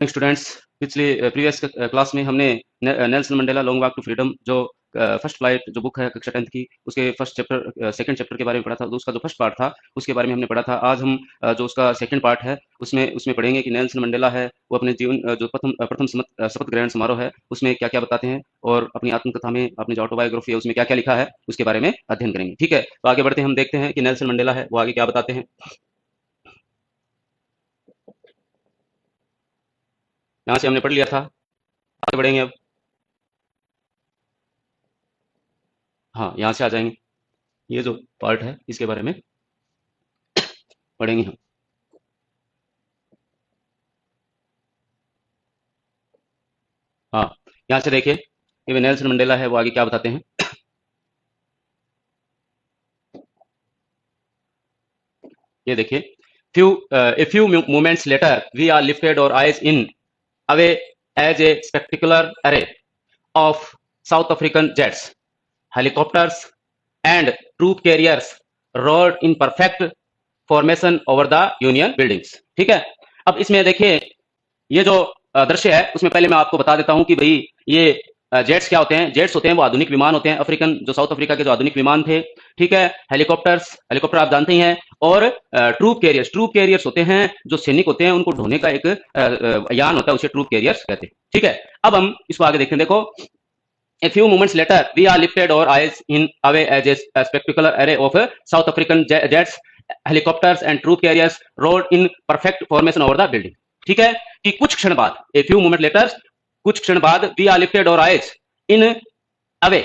Students, पिछले previous class में हमने Nelson Mandela long walk to freedom जो फर्स्ट फ्लाइट जो बुक है कक्षा 10th की, उसके फर्स्ट चैप्टर सेकंड चैप्टर के बारे में पढ़ा था। तो उसका जो फर्स्ट पार्ट था उसके बारे में हमने पढ़ा था। आज हम जो उसका सेकंड पार्ट है उसमें उसमें पढ़ेंगे कि नेल्सन मंडेला है वो अपने जीवन जो प्रथम शपथ ग्रहण समारोह है उसमें क्या क्या बताते हैं, और अपनी आत्मकथा में अपनी जो ऑटोबायोग्राफी है उसमें क्या क्या लिखा है उसके बारे में अध्ययन करेंगे। ठीक है, तो आगे बढ़ते हैं, हम देखते हैं कि नेल्सन मंडेला है वो आगे क्या बताते हैं। यहाँ से हमने पढ़ लिया था, आगे बढ़ेंगे अब। हाँ, यहाँ से आ जाएंगे, ये जो पार्ट है इसके बारे में पढ़ेंगे हम। हाँ, यहाँ से देखिए कि नेल्सन मंडेला है वो आगे क्या बताते हैं। ये देखिए, a few moments later we are lifted our eyes in away as a spectacular array of South African jets, helicopters and troop carriers roared in perfect formation over the Union buildings। ठीक है, अब इसमें देखिए ये जो दृश्य है उसमें पहले मैं आपको बता देता हूं कि भाई ये जेट्स क्या होते हैं। जेट्स होते हैं वो आधुनिक विमान होते हैं, अफ्रीकन जो साउथ अफ्रीका के जो आधुनिक विमान थे। ठीक है, हेलीकॉप्टर आप जानते ही हैं, और ट्रूप कैरियर्स होते हैं जो सैनिक होते हैं उनको ढोने का एक यान होता है, उसे ट्रूप कैरियर्स कहते हैं। ठीक है, अब हम इसको आगे देखते हैं। देखो, A few moments later, we are lifted our eyes in away as a spectacular array of South African jets, helicopters and troop carriers rode in perfect formation over the building। ठीक है, कि कुछ क्षण बाद, a few moment later, कुछ क्षण बाद, we are lifted our eyes in away,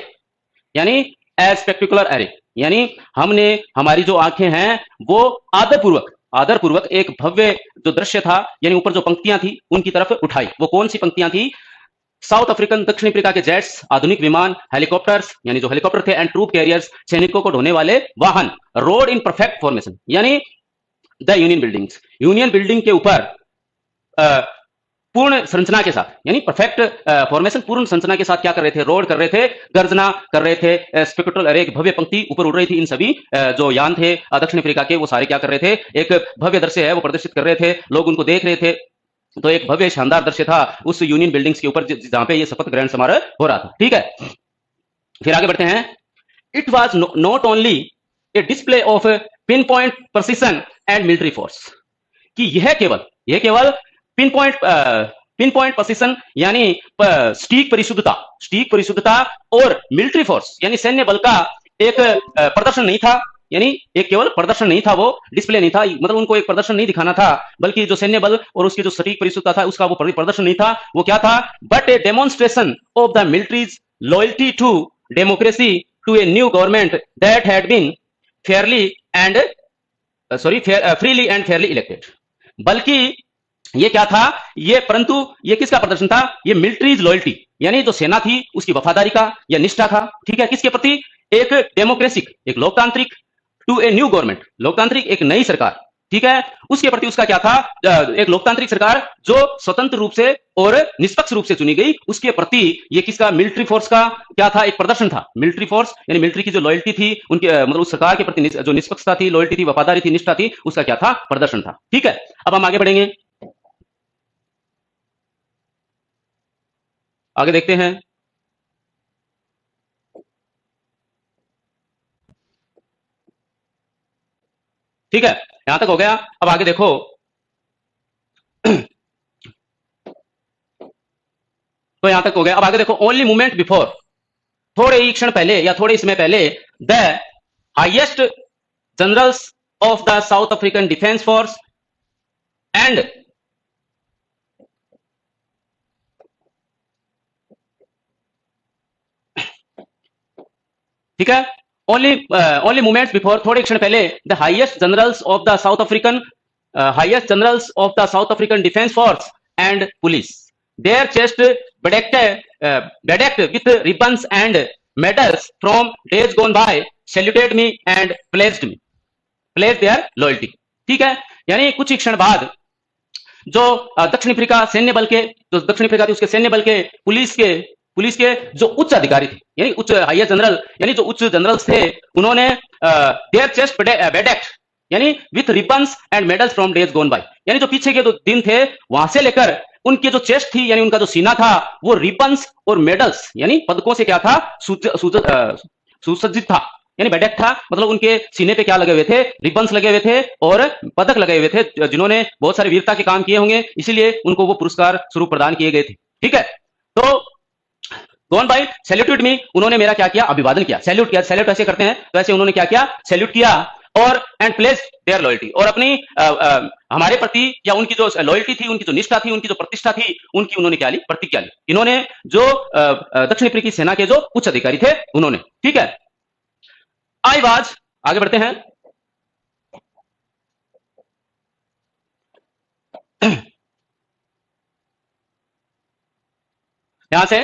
यानी as spectacular array, यानी हमने हमारी जो आंखें हैं वो आदरपूर्वक एक भव्य जो दृश्य था, यानी ऊपर जो पंक्तियां थी उनकी तरफ उठाई। वो कौन सी पंक्तियां थी? साउथ अफ्रीकन दक्षिण अफ्रीका के जेट्स, आधुनिक विमान, हेलीकॉप्टर्स यानी जो हेलीकॉप्टर थे, एंड ट्रूप कैरियर्स सैनिकों को ढोने वाले वाहन, रोड इन परफेक्ट फॉर्मेशन, यानी द यूनियन बिल्डिंग के ऊपर पूर्ण संरचना के साथ, यानी परफेक्ट फॉर्मेशन, पूर्ण संरचना के साथ क्या कर रहे थे? रोड कर रहे थे, गर्जना कर रहे थे, स्पेक्ट्रल अरे, एक भव्य पंक्ति ऊपर उड़ रही थी। इन सभी जो यान थे दक्षिण अफ्रीका के, वो सारे क्या कर रहे थे? एक भव्य दृश्य है वो प्रदर्शित कर रहे थे, लोग उनको देख रहे थे। तो एक भव्य शानदार दृश्य था उस यूनियन बिल्डिंग्स के ऊपर जहां पे ये शपथ ग्रहण समारोह हो रहा था। ठीक है, फिर आगे बढ़ते हैं। It was not only A display of pin point precision and military force, कि यह केवल पिन पॉइंट प्रिसिशन यानी सटीक परिशुद्धता और मिलिट्री फोर्स यानी सैन्य बल का एक प्रदर्शन नहीं था, यानी एक केवल प्रदर्शन नहीं था, वो डिस्प्ले नहीं था, मतलब उनको एक प्रदर्शन नहीं दिखाना था, बल्कि जो सैन्य बल और उसकी जो सटीक परिशुद्धता था उसका वो प्रदर्शन नहीं था। वो क्या था? But a demonstration of the military's loyalty to democracy to a new government that had been freely and fairly elected. बल्कि ये क्या था? परंतु ये किसका प्रदर्शन था? ये मिलिट्रीज लॉयल्टी, यानी जो सेना थी उसकी वफादारी का या निष्ठा था। ठीक है, किसके प्रति? एक डेमोक्रेसिक, एक लोकतांत्रिक, टू ए न्यू गवर्नमेंट, लोकतांत्रिक एक नई सरकार। ठीक है, उसके प्रति उसका क्या था? एक लोकतांत्रिक सरकार जो स्वतंत्र रूप से और निष्पक्ष रूप से चुनी गई, उसके प्रति ये किसका? मिलिट्री फोर्स का क्या था? एक प्रदर्शन था। मिलिट्री फोर्स यानी मिलिट्री की जो लॉयल्टी थी उनके, मतलब उस सरकार के प्रति जो निष्पक्षता थी, लॉयल्टी थी, वफादारी थी, निष्ठा थी, उसका क्या था? प्रदर्शन था। ठीक है, अब हम आगे बढ़ेंगे, आगे देखते हैं। ठीक है, यहां तक हो गया। अब आगे देखो, तो यहां तक हो गया। अब आगे देखो, ओनली मोमेंट बिफोर, थोड़े ही क्षण पहले या थोड़े समय पहले, the highest generals of the South African defence force and ठीक है, ओनली मोमेंट्स बिफोर, थोड़े क्षण पहले, the highest generals of the South African defence force and police, their chest bedecked with ribbons and medals from days gone by, saluted me and pledged their loyalty। ठीक है, यानी कुछ ही क्षण बाद जो दक्षिण अफ्रीका सैन्य बल के, जो दक्षिण अफ्रीका थी उसके सैन्य बल के, पुलिस के जो उच्च अधिकारी थे, यानी उच्च हाईएस्ट जनरल, यानी जो उच्च जनरल्स थे, उन्होंने देयर चेस्ट बेडेक्ट यानी with ribbons and medals from days gone by, यानी जो पीछे के जो दिन थे वहां से लेकर उनके जो चेस्ट थी यानी उनका जो सीना था वो रिबन्स और मेडल्स यानी पदकों से क्या था, सुसज्जित था, यानी बेडेक था। मतलब उनके सीने पे क्या लगे हुए थे, रिबन्स लगे हुए थे और पदक लगे हुए थे, जिन्होंने बहुत सारे वीरता के काम किए होंगे, इसीलिए उनको वो पुरस्कार स्वरूप प्रदान किए गए थे। ठीक है, तो गॉन बाय सैल्यूटेड मी, उन्होंने मेरा क्या किया, अभिवादन किया, सैल्यूट किया। सैल्यूट ऐसे करते हैं, तो ऐसे उन्होंने क्या किया, सैल्यूट किया और एंड प्लेस देयर लॉयल्टी, और अपनी हमारे प्रति या उनकी जो लॉयल्टी थी, उनकी जो निष्ठा थी, उनकी जो प्रतिष्ठा थी, उनकी उन्होंने क्या ली, प्रतिज्ञा ली। इन्होंने जो दक्षिण अफ्रीकी सेना के जो उच्च अधिकारी थे उन्होंने। ठीक है, आई वाज, आगे बढ़ते हैं। यहां से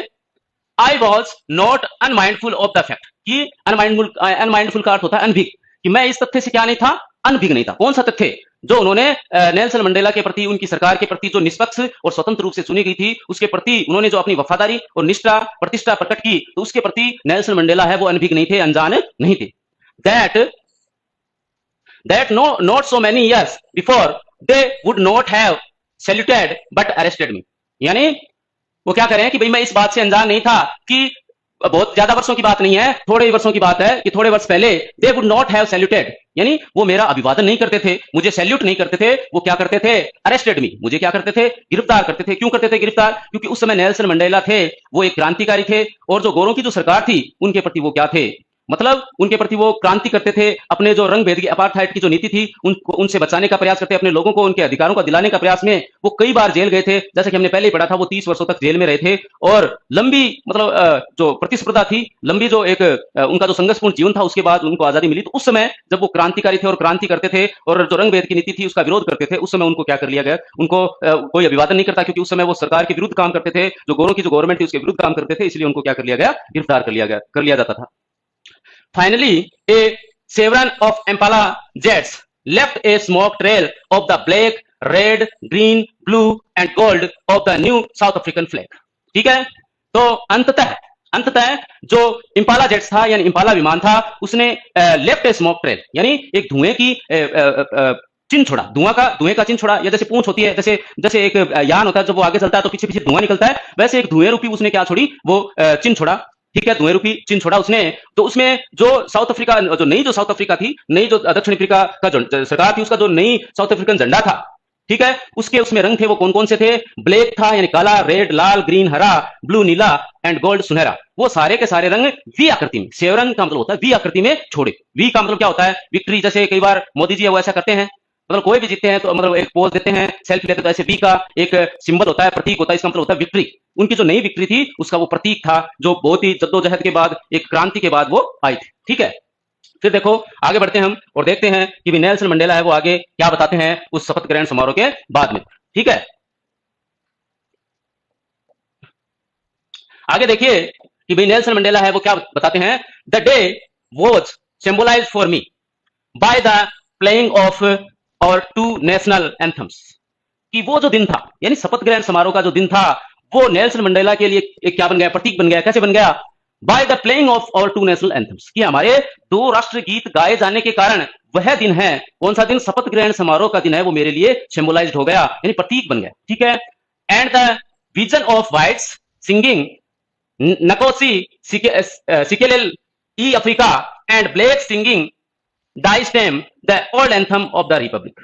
I was not unmindful of the fact, कि अनमाइंडफुल का अर्थ होता है अनभिग, कि मैं इस तथ्य से क्या नहीं था, अनभिग नहीं था। कौन सा तथ्य, जो उन्होंने नेल्सन मंडेला के प्रति, उनकी सरकार के प्रति जो निष्पक्ष और स्वतंत्र रूप से चुनी गई थी, उसके प्रति उन्होंने जो अपनी वफादारी और निष्ठा प्रतिष्ठा प्रकट की, तो उसके प्रति नेल्सन मंडेला है वो अनभिग नहीं थे, अनजान नहीं थे। That no not so many years before they would not have saluted but arrested me, यानी वो क्या करें कि भाई मैं इस बात से अनजान नहीं था कि बहुत ज्यादा वर्षों की बात नहीं है, थोड़े ही वर्षों की बात है कि थोड़े वर्ष पहले दे वुड नॉट हैव सैल्यूटेड, यानी वो मेरा अभिवादन नहीं करते थे, मुझे सैल्यूट नहीं करते थे, वो क्या करते थे, अरेस्टेड मी, मुझे क्या करते थे, गिरफ्तार करते थे। क्यों करते थे गिरफ्तार, क्योंकि उस समय नेल्सन मंडेला थे, वो एक क्रांतिकारी थे, और जो गोरों की जो सरकार थी उनके प्रति वो क्या थे, मतलब उनके प्रति वो क्रांति करते थे, अपने जो रंग भेद की अपार्थाइड की जो नीति थी उनको उनसे बचाने का प्रयास करते, अपने लोगों को उनके अधिकारों का दिलाने का प्रयास में वो कई बार जेल गए थे। जैसे कि हमने पहले ही पढ़ा था, वो 30 वर्षों तक जेल में रहे थे, और लंबी मतलब जो प्रतिस्पर्धा थी, लंबी जो एक उनका जो संघर्षपूर्ण जीवन था, उसके बाद उनको आजादी मिली। तो उस समय जब वो क्रांतिकारी थे और क्रांति करते थे और जो रंग भेद की नीति थी उसका विरोध करते थे, उस समय उनको क्या कर लिया गया, उनको कोई अभिवादन नहीं करता, क्योंकि उस समय वो सरकार के विरुद्ध काम करते थे, जो गोरों की जो गवर्नमेंट थी उसके विरुद्ध काम करते थे, इसलिए उनको क्या कर लिया गया, गिरफ्तार कर लिया जाता था। Finally, a chevron of Impala jets left a smoke trail of the black, red, green, blue and gold of the new South African flag. ठीक है, तो अंततः जो इंपाला जेट्स था यानी इंपाला विमान था, उसने लेफ्ट ए स्मोक ट्रेल, यानी एक धुएं की चिन्ह छोड़ा, धुएं का चिन्ह छोड़ा, या जैसे पूंछ होती है, जैसे एक यान होता है, जब वो आगे चलता है तो पीछे पीछे धुआं निकलता है, वैसे एक धुएं रूपी उसने क्या छोड़ी, वो चिन्ह छोड़ा। ठीक है, धुएं रूपी चिन्ह छोड़ा उसने। तो उसमें जो साउथ अफ्रीका, जो साउथ अफ्रीका थी, नई जो दक्षिण अफ्रीका का जो सरकार थी, उसका जो नई साउथ अफ्रीकन झंडा था, ठीक है, उसके उसमें रंग थे, वो कौन कौन से थे, ब्लैक था यानी काला, रेड लाल, ग्रीन हरा, ब्लू नीला एंड गोल्ड सुनहरा, वो सारे के सारे रंग वी आकृति में, शेवरन का मतलब होता है वी आकृति में छोड़े। वी का मतलब क्या होता है, विक्ट्री, जैसे कई बार मोदी जी है वो ऐसा करते हैं, मतलब कोई भी जीतते हैं तो मतलब एक पोज देते हैं, सेल्फी लेते हैं, तो ऐसे वी का एक सिंबल होता है, प्रतीक होता है, इसका मतलब होता है विक्ट्री। उनकी जो नई विक्ट्री थी उसका वो प्रतीक था, जो बहुत ही जद्दोजहद के बाद, एक क्रांति के बाद वो आई थी। ठीक है, फिर देखो आगे बढ़ते हैं हम और देखते हैं कि नेल्सन मंडेला है वो आगे क्या बताते हैं उस शपथ ग्रहण समारोह के बाद में। ठीक है, आगे देखिए कि भाई नेल्सन मंडेला है वो क्या बताते हैं, the day was symbolise for me by the playing of our 2 national anthems, कि वो जो दिन था यानी शपथ ग्रहण समारोह का जो दिन था, वो नेल्सन मंडेला के लिए एक क्या बन गया, प्रतीक बन गया। कैसे बन गया, bye the playing of our 2 national anthems, कि हमारे 2 राष्ट्र गीत गाए जाने के कारण वह दिन है, कौन सा दिन, शपथ ग्रहण समारोह का दिन है, वो मेरे लिए सिंबलाइज्ड हो गया यानी प्रतीक बन गया। ठीक है, and the vision of whites singing Nkosi Sikelel iAfrika and black singing Die Stem the old anthem of the republic.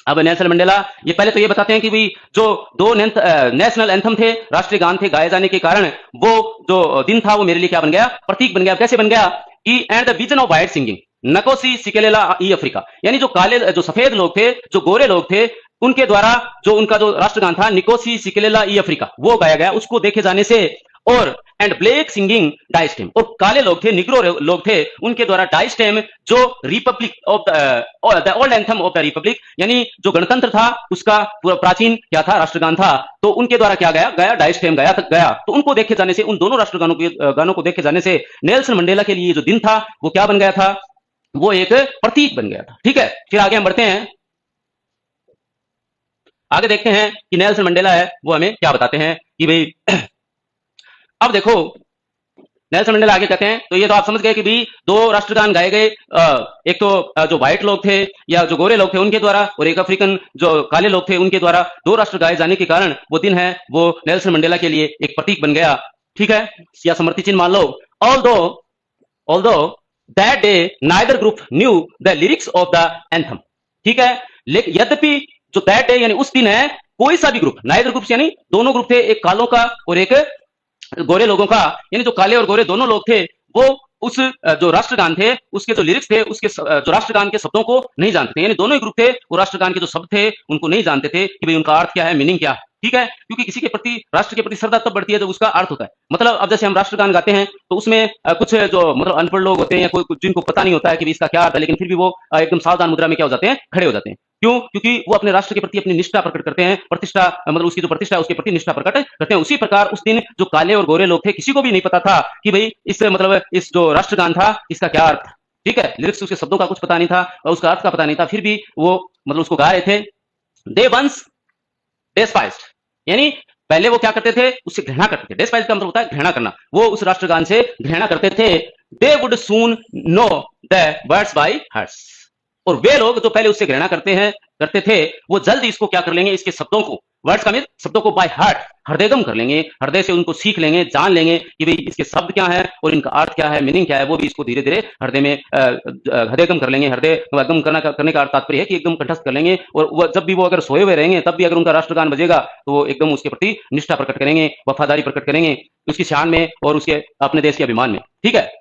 अब नेल्सन मंडेला ये पहले तो ये बताते हैं कि भी जो 2 नेशनल एंथम थे, राष्ट्रीय गान थे, गाए जाने के कारण वो जो दिन था वो मेरे लिए क्या बन गया, प्रतीक बन गया। कैसे बन गया कि and the vision of white singing Nkosi Sikelela iAfrika, यानी जो काले, जो सफेद लोग थे, जो गोरे लोग थे, उनके द्वारा जो उनका जो राष्ट्रगान था निकोसी सिकेलेला ई अफ्रीका, वो गाया गया, उसको देखे जाने से, और एंड ब्लैक सिंगिंग डाइस्टेम, और काले लोग थे, निग्रो लोग थे, उनके द्वारा डाइस्टेम, जो Republic of the old anthem of the Republic, यानी जो गणतंत्र था उसका पूरा प्राचीन क्या था, राष्ट्रगान था, तो उनके द्वारा क्या गया डाइस्टेम गया। तो उनको देखे जाने से, उन दोनों गानों को देखे जाने से नेल्सन मंडेला के लिए जो दिन था वो क्या बन गया था, वो एक प्रतीक बन गया था। ठीक है, फिर आगे हम बढ़ते हैं, आगे देखते हैं कि नेल्सन मंडेला है वो हमें क्या बताते हैं कि भाई अब देखो नेल्सन मंडेला आगे कहते हैं, तो ये तो आप समझ गए कि भी दो राष्ट्रगान गाए गए, एक तो जो व्हाइट लोग थे या जो गोरे लोग थे उनके द्वारा, और एक अफ्रीकन जो काले लोग थे उनके द्वारा दो राष्ट्र गाए जाने के कारण वो दिन है वो नेल्सन मंडेला के लिए एक प्रतीक बन गया, ठीक है, या समृति चिन्ह मान लो। Although that day neither group knew the lyrics of the anthem, ठीक है, लेकिन यद्यपि जो दैट डे यानी उस दिन है कोई सा भी ग्रुप, नाइदर ग्रुप्स यानी दोनों ग्रुप थे, एक कालों का और एक गोरे लोगों का, यानी जो काले और गोरे दोनों लोग थे वो उस जो राष्ट्रगान थे उसके जो लिरिक्स थे, उसके जो राष्ट्रगान के शब्दों को नहीं जानते थे, यानी दोनों ही ग्रुप थे वो राष्ट्रगान के जो शब्द थे उनको नहीं जानते थे कि भाई उनका अर्थ क्या है, मीनिंग क्या है, ठीक है, क्योंकि किसी के प्रति, राष्ट्र के प्रति श्रद्धा तब बढ़ती है जब उसका अर्थ होता है। मतलब अब जैसे हम राष्ट्रगान गाते हैं तो उसमें कुछ जो मतलब अनपढ़ लोग होते हैं या कोई जिनको पता नहीं होता है कि इसका क्या अर्थ है, लेकिन फिर भी वो एकदम सावधान मुद्रा में क्या हो जाते हैं, खड़े हो जाते हैं। क्यों? क्योंकि वो अपने राष्ट्र के प्रति अपनी निष्ठा प्रकट करते हैं, प्रतिष्ठा, मतलब उसकी जो प्रतिष्ठा है उसके प्रति निष्ठा प्रकट करते हैं। उसी प्रकार उस दिन जो काले और गोरे लोग थे किसी को भी नहीं पता था कि भाई इस मतलब इस जो राष्ट्रगान था इसका क्या अर्थ, ठीक है, लिरिक्स उसके शब्दों का कुछ पता नहीं था और उसका अर्थ का पता नहीं था, फिर भी वो मतलब उसको गा रहे थे। दे वंस डेस्पाइज्ड, यानी पहले वो क्या करते थे, उससे घृणा करते थे। डेस्पाइज का मतलब होता है घृणा करना, वो उस राष्ट्रगान से घृणा करते थे। They would soon know the words by hearts, और वे लोग जो पहले उससे घृणा करते थे वो जल्द इसको क्या कर लेंगे, इसके शब्दों को, वर्ड्स का मीन शब्दों को बाय हार्ट, हृदयगम कर लेंगे, हृदय से उनको सीख लेंगे, जान लेंगे कि भाई इसके शब्द क्या है और इनका अर्थ क्या है, मीनिंग क्या है, वो भी इसको धीरे धीरे हृदय में हृदयगम कर लेंगे। हृदयगम करने का तात्पर्य है कि एकदम कंठस्थ कर लेंगे, और वो जब भी वो अगर सोए हुए रहेंगे तब भी अगर उनका राष्ट्रगान बजेगा तो वो एकदम उसके प्रति निष्ठा प्रकट करेंगे, वफादारी प्रकट करेंगे उसकी शान में और उसके अपने देश के अभिमान में, ठीक है।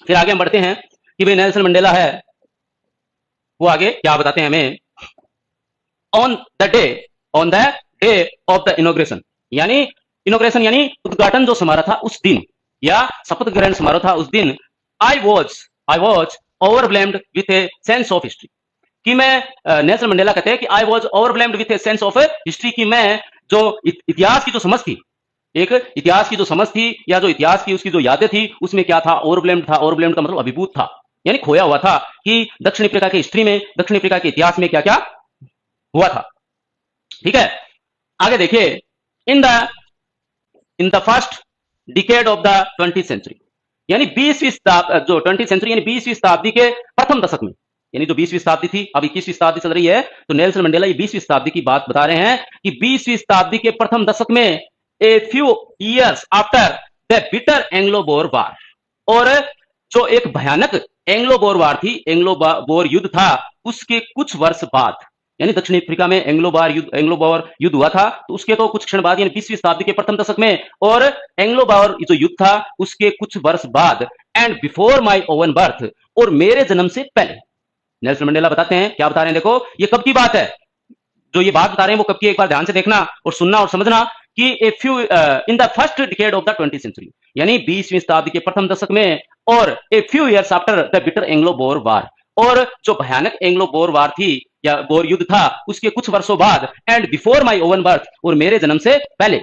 फिर आगे हम बढ़ते हैं कि भाई नेल्सन मंडेला है वो आगे क्या बताते हैं हमें। On the day of the inauguration, यानी इनॉग्रेशन यानी उद्घाटन जो समारोह था उस दिन, या शपथ ग्रहण समारोह था उस दिन, I was overwhelmed with a sense of history, कि मैं नेल्सन मंडेला कहते हैं कि I was overwhelmed with a sense of history, कि मैं जो इतिहास की जो समझ थी, एक इतिहास की जो समझ थी या जो इतिहास की उसकी जो यादें थी उसमें क्या था, ओवरवेल्म्ड था। ओवरवेल्म्ड का मतलब अभिभूत था, यानी खोया हुआ था कि दक्षिण अफ्रीका की हिस्ट्री में, दक्षिण अफ्रीका के इतिहास में क्या क्या हुआ था, ठीक है। आगे देखिए, in the first decade of the 20th century, यानी 20वीं शताब्दी, जो 20th सेंचुरी यानी 20वीं शताब्दी के प्रथम दशक में, यानी जो 20वीं शताब्दी थी, अब 21वीं शताब्दी चल रही है, तो नेल्सन मंडेला ये 20वीं शताब्दी की बात बता रहे हैं कि 20वीं शताब्दी के प्रथम दशक में, a few years after the bitter Anglo Boer war, और जो एक भयानक एंग्लो बोर वार थी, एंग्लो बोर युद्ध था, उसके कुछ वर्ष बाद, यानी दक्षिण अफ्रीका में एंग्लो बोर युद्ध हुआ था, तो उसके तो कुछ क्षण बाद यानी 20वीं शताब्दी के प्रथम दशक में, और एंग्लो बोर जो युद्ध था उसके कुछ वर्ष बाद, and before my own birth, और मेरे जन्म से पहले। नेल्सन मंडेला बताते हैं, क्या बता रहे हैं, देखो ये कब की बात है, जो ये बात बता रहे हैं वो कब की, एक बार ध्यान से देखना और सुनना और समझना कि a few in the first decade of the 20th century, यानी 20वीं शताब्दी के प्रथम दशक में, और a few years after the bitter Anglo Boer war, और जो भयानक एंग्लो बोर वार थी या बोर युद्ध था उसके कुछ वर्षों बाद, and before my own birth, और मेरे जन्म से पहले,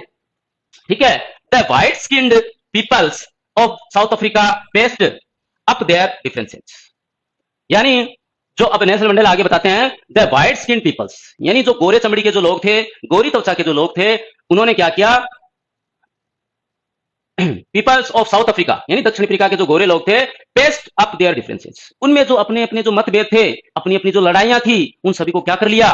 ठीक है। The white skinned peoples of South Africa faced up their differences, यानी जो अब नेल्सन मंडेला आगे बताते हैं, द व्हाइट स्किन पीपल्स, यानी जो गोरे चमड़ी के जो लोग थे, गोरी त्वचा के जो लोग थे, उन्होंने क्या किया, पीपल्स ऑफ साउथ अफ्रीका यानी दक्षिण अफ्रीका के जो गोरे लोग थे, पेस्ट अप देयर डिफरेंसेस, उनमें जो अपने अपने जो मतभेद थे, अपनी अपनी जो लड़ाइयां थी, उन सभी को क्या कर लिया,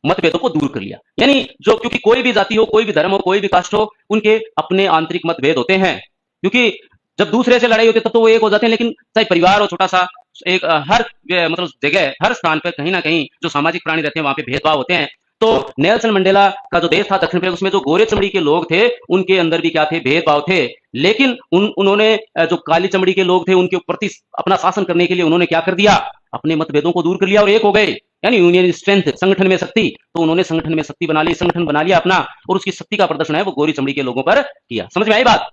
मतभेदों को दूर कर लिया। यानी जो, क्योंकि कोई भी जाति हो, कोई भी धर्म हो, कोई भी कास्ट हो, उनके अपने आंतरिक मतभेद होते हैं, क्योंकि जब दूसरे से लड़ाई होती है तब तो वो एक हो जाते हैं, लेकिन चाहे परिवार हो छोटा सा, एक हर मतलब जगह, हर स्थान पर कहीं ना कहीं जो सामाजिक प्राणी रहते हैं वहां पे भेदभाव होते हैं। तो नेल्सन मंडेला का जो देश था दक्षिण अफ्रीका, उसमें जो गोरे चमड़ी के लोग थे उनके अंदर भी क्या थे, भेदभाव थे, लेकिन उन्होंने जो काली चमड़ी के लोग थे उनके प्रति अपना शासन करने के लिए उन्होंने क्या कर दिया, अपने मतभेदों को दूर कर लिया और एक हो गए, यानी यूनियन स्ट्रेंथ, संगठन में शक्ति। तो उन्होंने संगठन में शक्ति बना ली, संगठन बना लिया अपना, और उसकी शक्ति का प्रदर्शन है वो गोरी चमड़ी के लोगों पर किया। समझ में आई बात?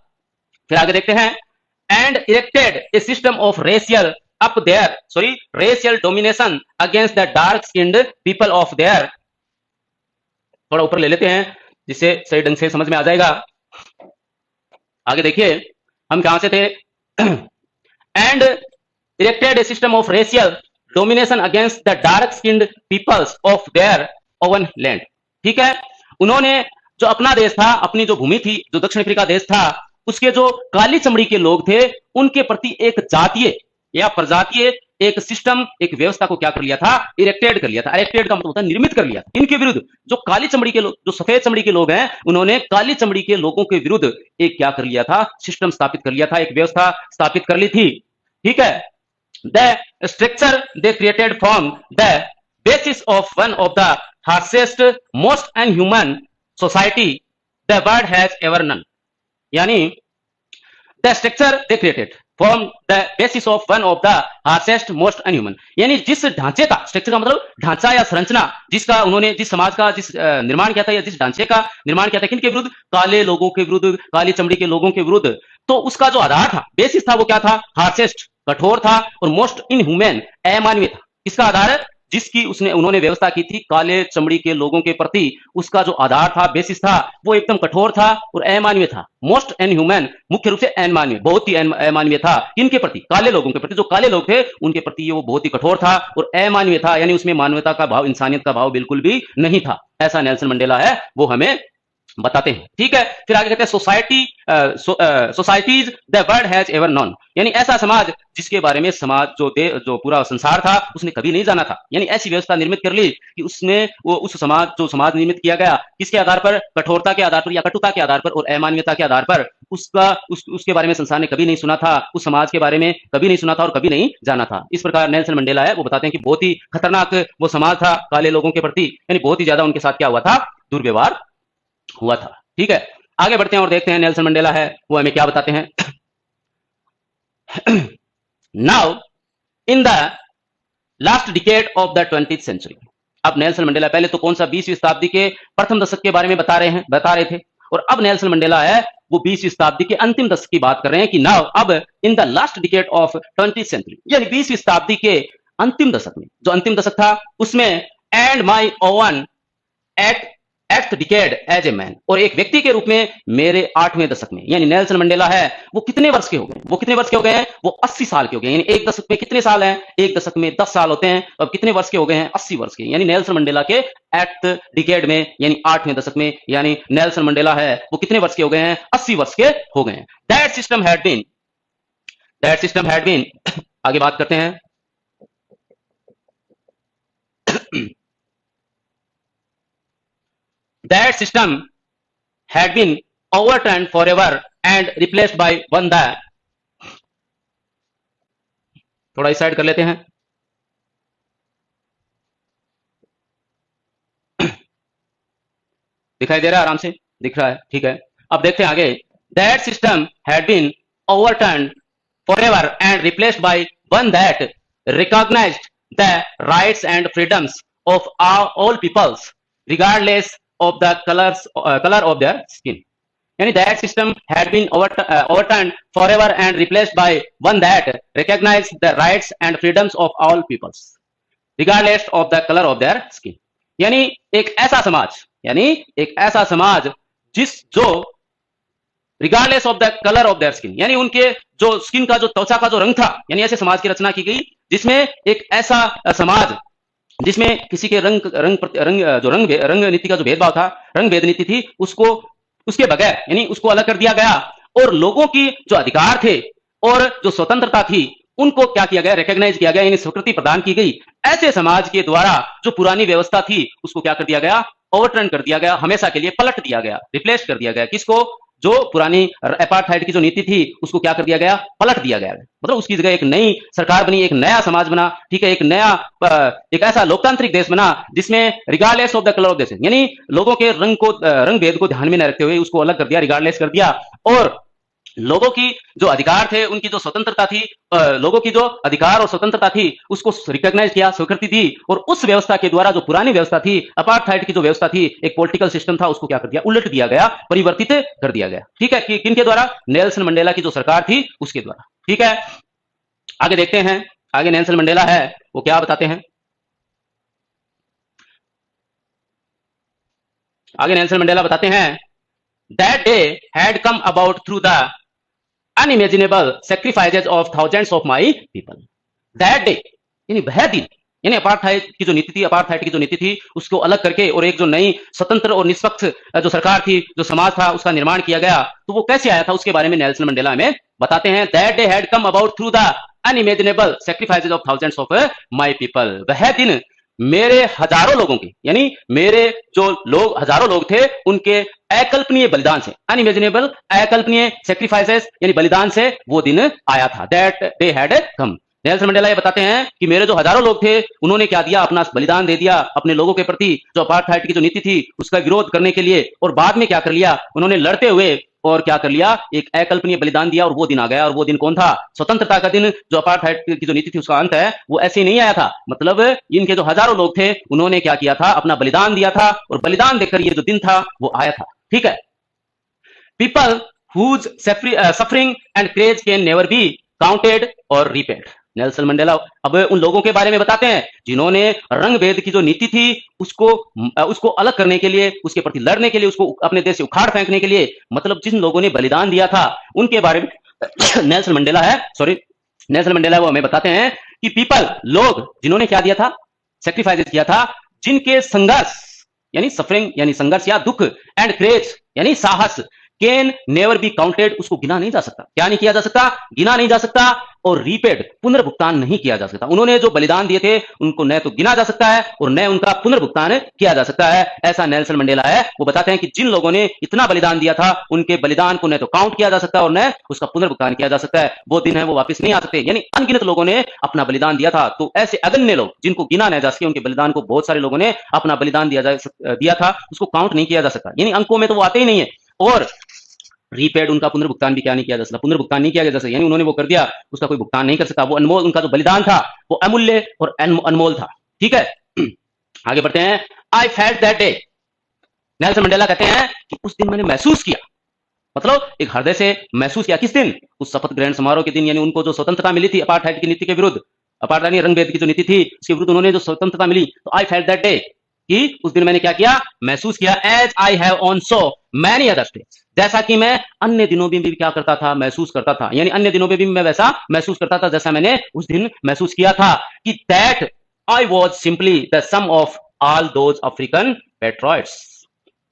फिर आगे देखते हैं, and erected a system of racial domination against the dark skinned people of their, थोड़ा ऊपर ले लेते हैं जिससे सही ढंग से समझ में आ जाएगा। आगे देखिए हम कहां से थे, and erected a system of racial domination against the dark skinned peoples of their own land, ठीक है। उन्होंने जो अपना देश था, अपनी जो भूमि थी, जो दक्षिण अफ्रीका देश था, उसके जो काली चमड़ी के लोग थे उनके प्रति एक जातीय या प्रजातीय एक सिस्टम, एक व्यवस्था को क्या कर लिया था, इरेक्टेड कर लिया था। इरेक्टेड का मतलब होता है निर्मित कर लिया था। इनके विरुद्ध जो काली चमड़ी के लोग, जो सफेद चमड़ी के लोग हैं, उन्होंने काली चमड़ी के लोगों के विरुद्ध एक क्या कर लिया था, सिस्टम स्थापित कर लिया था, एक व्यवस्था स्थापित कर ली थी। ठीक है। The structure they created formed the basis of one of the harshest, most inhuman society the world has ever known. यानी the structure they created formed the basis of one of the harshest, most inhuman. यानी जिस ढांचे का, structure का मतलब ढांचा या संरचना, जिसका उन्होंने, जिस समाज का जिस निर्माण किया था या जिस ढांचे का निर्माण किया था, किनके विरुद्ध, काले लोगों के विरुद्ध, काली चमड़ी के लोगों के विरुद्ध, तो उसका जो आधार था, बेसिस था, वो क्या था, हार्शेस्ट, कठोर था, और मोस्ट इनह्यूमन, अमानवीय था। इसका आधार है जिसकी उन्होंने व्यवस्था की थी काले चमड़ी के लोगों के प्रति, उसका जो आधार था, बेसिस था, वो एकदम कठोर था और अमानवीय था। मोस्ट इनह्यूमन, मुख्य रूप से अमानवीय, बहुत ही अमानवीय था। किनके प्रति, काले लोगों के प्रति। जो काले लोग थे उनके प्रति वो बहुत ही कठोर था और अमानवीय था, यानी उसमें मानवता का भाव, इंसानियत का भाव बिल्कुल भी नहीं था। ऐसा नेल्सन मंडेला है वो हमें बताते हैं। ठीक है। फिर आगे कहते हैं societies the world has ever non, यानी ऐसा समाज जिसके बारे में समाज जो पूरा संसार था उसने कभी नहीं जाना था। यानी ऐसी व्यवस्था निर्मित कर ली कि उसमें वो उस समाज, जो समाज निर्मित किया गया, किसके आधार पर, कठोरता के आधार पर या कटुता के आधार पर और अमानवीयता के आधार पर, उसके बारे में संसार ने कभी नहीं सुना था, उस समाज के बारे में कभी नहीं सुना था और कभी नहीं जाना था। इस प्रकार नेल्सन मंडेला है वो बताते हैं कि बहुत ही खतरनाक वो समाज था काले लोगों के प्रति, यानी बहुत ही ज्यादा उनके साथ क्या हुआ था, दुर्व्यवहार हुआ था। ठीक है। आगे बढ़ते हैं और देखते हैं नेल्सन मंडेला है वो हमें क्या बताते हैं। Now in the last decade of the 20th century, अब नेल्सन मंडेला, पहले तो कौन सा 20वीं शताब्दी के प्रथम दशक के बारे में बता रहे थे, और अब नेल्सन मंडेला है वो 20वीं शताब्दी के अंतिम दशक की बात कर रहे हैं कि नाउ अब in the last decade of 20th century, यानी 20वीं शताब्दी के अंतिम दशक में, जो अंतिम दशक था उसमें, and my own eight decade as a man, और एक व्यक्ति के रूप में मेरे 8वें दशक में, यानी नेल्सन मंडेला है वो कितने वर्ष के हो गए, वो कितने वर्ष के हो गए हैं, वो 80 साल के हो गए। यानी एक दशक में कितने साल हैं, एक दशक में 10 साल होते हैं, अब कितने वर्ष के हो गए हैं, 80 वर्ष के। यानी नेल्सन मंडेला के एट डिकेड में, यानी 8वें दशक में, यानी नेल्सन मंडेला है वो कितने वर्ष के हो गए हैं, 80 वर्ष के हो गए हैं। दैट सिस्टम हैड बीन आगे बात करते हैं। That system had been overturned forever and replaced by one that, थोड़ा इस साइड कर लेते हैं। दिखाई दे रहा है, आराम से दिख रहा है, ठीक है। अब देखते हैं आगे। That system had been overturned forever and replaced by one that recognized the rights and freedoms of all peoples regardless of the color of their skin. Yani that system had been overturned forever and replaced by one that recognized the rights and freedoms of all peoples regardless of the color of their skin. यानी एक ऐसा समाज जो regardless of the colour of their skin, यानी उनके जो skin का, जो त्वचा का जो रंग था, यानी ऐसे समाज की रचना की गई जिसमें एक ऐसा समाज जिसमें किसी के रंग नीति का जो भेदभाव था, रंग भेद नीति थी, उसके बगैर, यानी उसको अलग कर दिया गया, और लोगों की जो अधिकार थे और जो स्वतंत्रता थी उनको क्या किया गया, रिकॉग्नाइज किया गया, यानी स्वीकृति प्रदान की गई। ऐसे समाज के द्वारा जो पुरानी व्यवस्था थी उसको क्या कर दिया गया, ओवरटर्न कर दिया गया, हमेशा के लिए पलट दिया गया, रिप्लेस कर दिया गया। किसको, जो पुरानी अपार्थाइड की जो नीति थी उसको क्या कर दिया गया, पलट दिया गया, मतलब उसकी जगह एक नई सरकार बनी, एक नया समाज बना। ठीक है। एक ऐसा लोकतांत्रिक देश बना जिसमें regardless of the colour of देश, यानी लोगों के रंग भेद को ध्यान में न रखते हुए उसको अलग कर दिया, रिगार्डलेस कर दिया, और लोगों की जो अधिकार थे, उनकी जो स्वतंत्रता थी, लोगों की जो अधिकार और स्वतंत्रता थी उसको रिकॉग्नाइज किया, स्वीकृति दी, और उस व्यवस्था के द्वारा जो पुरानी व्यवस्था थी, अपार्थाइड की जो व्यवस्था थी, एक पॉलिटिकल सिस्टम था, उसको क्या कर दिया, उलट दिया गया, परिवर्तित कर दिया गया। ठीक है। कि किनके द्वारा, नेल्सन मंडेला की जो सरकार थी उसके द्वारा। ठीक है। आगे देखते हैं, आगे नेल्सन मंडेला है वो क्या बताते हैं। आगे नेल्सन मंडेला बताते हैं, that day had come about through the unimaginable sacrifices of thousands of my people. That day, यानी वह दिन, यानी अपार्थाइड की जो नीति थी, अपार्थाइड की जो नीति थी उसको अलग करके और एक जो नई स्वतंत्र और निष्पक्ष जो सरकार थी, जो समाज था, उसका निर्माण किया गया। तो वो कैसे आया था उसके बारे में नेल्सन मंडेला हमें बताते हैं। That day had come about through the unimaginable sacrifices of thousands of my people. वह दिन मेरे हजारों लोगों के, यानी मेरे जो लोग, हजारों लोग थे, उनके अकल्पनीय बलिदान से, अनइमेजिनेबल, अकल्पनीय सैक्रिफाइसेस यानी बलिदान से वो दिन आया था। That day had come. Nelson Mandela ये बताते हैं कि मेरे जो हजारों लोग थे उन्होंने क्या दिया, अपना बलिदान दे दिया अपने लोगों के प्रति, जो अपार्थाइड की जो नीति थी उसका विरोध करने के लिए। और बाद में क्या कर लिया उन्होंने, लड़ते हुए और क्या कर लिया, एक अकल्पनीय बलिदान दिया और वो दिन आ गया। और वो दिन कौन था? स्वतंत्रता का दिन। जो अपार्थाइड की जो नीति थी उसका अंत है, वो ऐसे ही नहीं आया था। मतलब इनके जो हजारों लोग थे उन्होंने क्या किया था, अपना बलिदान दिया था और बलिदान देकर ये जो दिन था वो आया था। ठीक है। People whose suffering and courage can never be counted or repaid. Nelson Mandela अब उन लोगों के बारे में बताते हैं जिन्होंने रंग भेद की जो नीति थी उसको अलग करने के लिए, उसके प्रति लड़ने के लिए, उसको अपने देश से उखाड़ फेंकने के लिए, मतलब जिन लोगों ने बलिदान दिया था उनके बारे में नेल्सन मंडेला वो हमें बताते हैं कि पीपल, लोग, जिन्होंने क्या दिया था, सेक्रीफाइस किया था, जिनके संघर्ष यानी सफरिंग यानी संघर्ष या दुख, एंड क्रेज यानी साहस, कैन नेवर बी काउंटेड, उसको गिना नहीं जा सकता। क्या नहीं किया जा सकता? गिना नहीं जा सकता। और रीपेड, पुनर्भुगतान नहीं किया जा सकता। उन्होंने जो बलिदान दिए थे उनको न तो गिना जा सकता है और न उनका पुनर्भुगतान किया जा सकता है। ऐसा नेल्सन मंडेला है, वो बताते हैं कि जिन लोगों ने इतना बलिदान दिया था उनके बलिदान को न तो काउंट किया जा सकता और न उसका पुनर्भुगतान किया जा सकता है। वो दिन है वो वापस नहीं आ सकते। यानी अनगिनत लोगों ने अपना बलिदान दिया था। तो ऐसे अगण्य लोग जिनको गिना नहीं जा सके, उनके बलिदान को बहुत सारे लोगों ने अपना बलिदान दिया था, उसको काउंट नहीं किया जा सकता। यानी अंकों में तो वो आते ही नहीं है। और रीपेड, उनका पुनर्भुगतान भी क्या नहीं किया जा सकता, पुनर्भुगतान नहीं किया जा सकता। यानी उन्होंने वो कर दिया, उसका कोई भुगतान नहीं कर सकता। वो अनमोल, उनका जो बलिदान था वो अमूल्य और अनमोल था। ठीक है। आगे बढ़ते हैं। I felt that day. Nelson Mandela कहते हैं कि उस दिन मैंने महसूस किया, मतलब एक हृदय से महसूस किया। किस दिन? उस शपथ ग्रहण समारोह के दिन। यानी उनको जो स्वतंत्रता मिली थी अपार्थाइड की नीति के विरुद्ध, अपार्थाइड रंगभेद की जो नीति थी उसके विरुद्ध उन्होंने जो स्वतंत्रता मिली, तो आई फेल्ट दैट डे, कि उस दिन मैंने क्या किया, महसूस किया। As I have on so many other days, जैसा कि मैं अन्य दिनों में भी क्या करता था, महसूस करता था। यानी अन्य दिनों में भी मैं वैसा महसूस करता था जैसा मैंने उस दिन महसूस किया था। कि that I was simply the sum of all those African patriots,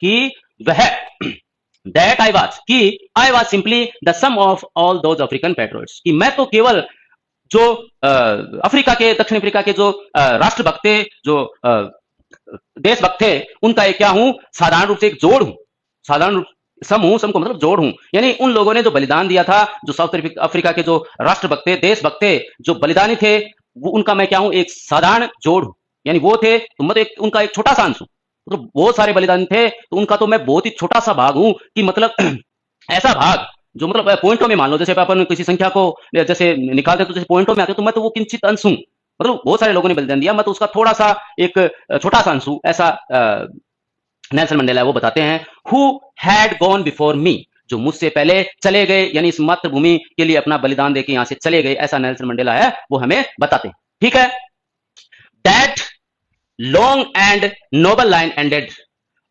कि वह दैट आई वॉज, कि I was simply the sum of all those African patriots, कि मैं तो केवल जो अफ्रीका के, दक्षिण अफ्रीका के जो राष्ट्रभक्त थे, जो देशभक्त थे, उनका एक क्या हूं, साधारण रूप से एक जोड़ हूं। साधारण रूप सम हूं, सम को मतलब जोड़ हूं। यानी उन लोगों ने जो बलिदान दिया था, जो साउथ अफ्रीका के जो राष्ट्रभक्त थे, देशभक्त थे, जो बलिदानी थे, वो उनका मैं क्या हूं, एक साधारण जोड़ हूं। यानी वो थे तो मतलब उनका एक छोटा सा अंश हूं। मतलब बहुत सारे बलिदान थे तो उनका तो मैं बहुत ही छोटा सा भाग हूं। कि मतलब ऐसा भाग जो मतलब पॉइंटों में मान लो, जैसे अपन किसी संख्या को जैसे निकालते हैं तो जैसे पॉइंटों में आते हैं, तो मैं तो वो किंचित अंश हूं। मतलब बहुत सारे लोगों ने बलिदान दिया, मैं तो उसका थोड़ा सा एक छोटा सा अंश हूं। ऐसा नेल्सन मंडेला वो बताते हैं। Who had gone before me, जो मुझसे पहले चले गए, यानी इस मातृभूमि के लिए अपना बलिदान देके यहां से चले गए। ऐसा नेल्सन मंडेला है वो हमें बताते हैं। ठीक है। That long and noble line ended.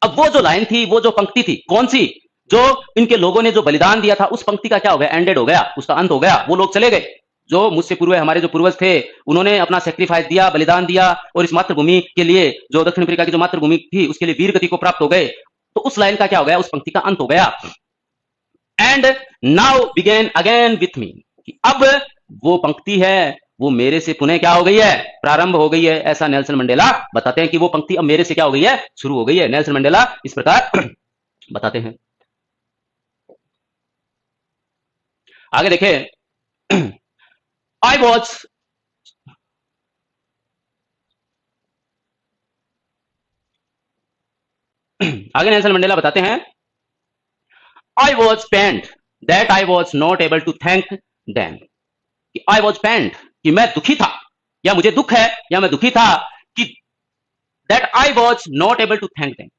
अब वो जो लाइन थी, वो जो पंक्ति थी, कौन सी, जो इनके लोगों ने जो बलिदान दिया था, उस पंक्ति का क्या हो गया, एंडेड हो गया, उसका अंत हो गया। वो लोग चले गए जो मुझसे पूर्व हमारे जो पूर्वज थे, उन्होंने अपना सेक्रीफाइस दिया, बलिदान दिया और इस मातृभूमि के लिए, जो दक्षिण अफ्रीका की जो मातृभूमि थी, उसके लिए वीर गति को प्राप्त हो गए। तो उस लाइन का क्या हो गया, उस पंक्ति का अंत हो गया। And now begin again with me, अब वो पंक्ति है वो मेरे से पुनः क्या हो गई है, प्रारंभ हो गई है। ऐसा नेल्सन मंडेला बताते हैं कि वो पंक्ति अब मेरे से क्या हो गई है, शुरू हो गई है। नेल्सन मंडेला इस प्रकार बताते हैं। आगे देखें। I was आगे नेल्सन मंडेला बताते हैं, I was pained that I was not able to thank them। I was pained, कि मैं दुखी था, या मुझे दुख है, या मैं दुखी था कि that I was not able to thank them।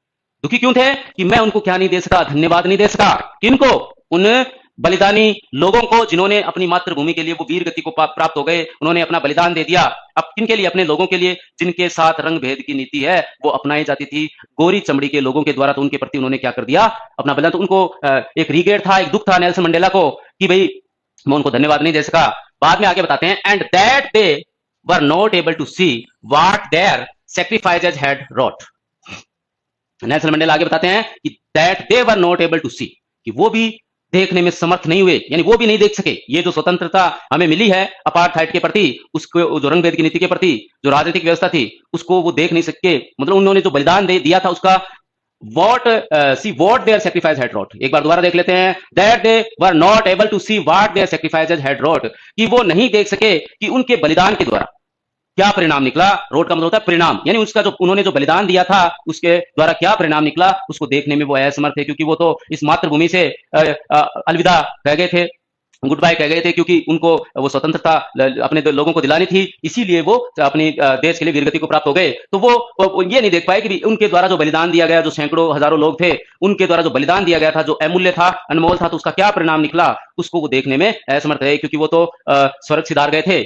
दुखी क्यों थे? कि मैं उनको क्या नहीं दे सका, धन्यवाद नहीं दे सका। किनको? उन बलिदानी लोगों को जिन्होंने अपनी मातृभूमि के लिए वो वीर गति को प्राप्त हो गए, उन्होंने अपना बलिदान दे दिया। अब किनके लिए? अपने लोगों के लिए, जिनके साथ रंग भेद की नीति है वो अपनाई जाती थी गोरी चमड़ी के लोगों के द्वारा। तो उनके प्रति उन्होंने क्या कर दिया, अपना बलिदान। तो उनको एक रिग्रेट था, एक दुख था नेल्सन मंडेला को कि भाई मैं उनको धन्यवाद नहीं दे सका। बाद में आगे बताते हैं, and that day were not able to see what their sacrifices had wrought. Nelson Mandela आगे बताते हैं कि that they were not able to see, कि वो भी देखने में समर्थ नहीं हुए, यानी वो भी नहीं देख सके। ये जो स्वतंत्रता हमें मिली है अपार्थाइड के प्रति, उसको जो रंगभेद की नीति के प्रति, जो राजनीतिक व्यवस्था थी, उसको वो देख नहीं सके। मतलब उन्होंने जो बलिदान दिया था उसका what their sacrifice had wrought। एक बार दोबारा देख लेते हैं, that they were not able to see what their sacrifices had wrought, कि वो नहीं देख सके कि उनके बलिदान के द्वारा क्या परिणाम निकला। रोड का मतलब होता है परिणाम, यानी उसका जो उन्होंने जो बलिदान दिया था उसके द्वारा क्या परिणाम निकला, उसको देखने में वो असमर्थ थे, क्योंकि वो तो इस मातृभूमि से अलविदा कह गए थे, गुड बाय कह गए थे, क्योंकि उनको वो स्वतंत्रता अपने लोगों को दिलानी थी, इसीलिए वो अपनी देश के लिए वीरगति को प्राप्त हो गए। तो वो ये नहीं देख पाए कि उनके द्वारा जो बलिदान दिया गया, जो सैकड़ों हजारों लोग थे, उनके द्वारा जो बलिदान दिया गया था, जो अमूल्य था, अनमोल था, तो उसका क्या परिणाम निकला, उसको वो देखने में असमर्थ है, क्योंकि वो तो स्वर्ग सिधार गए थे।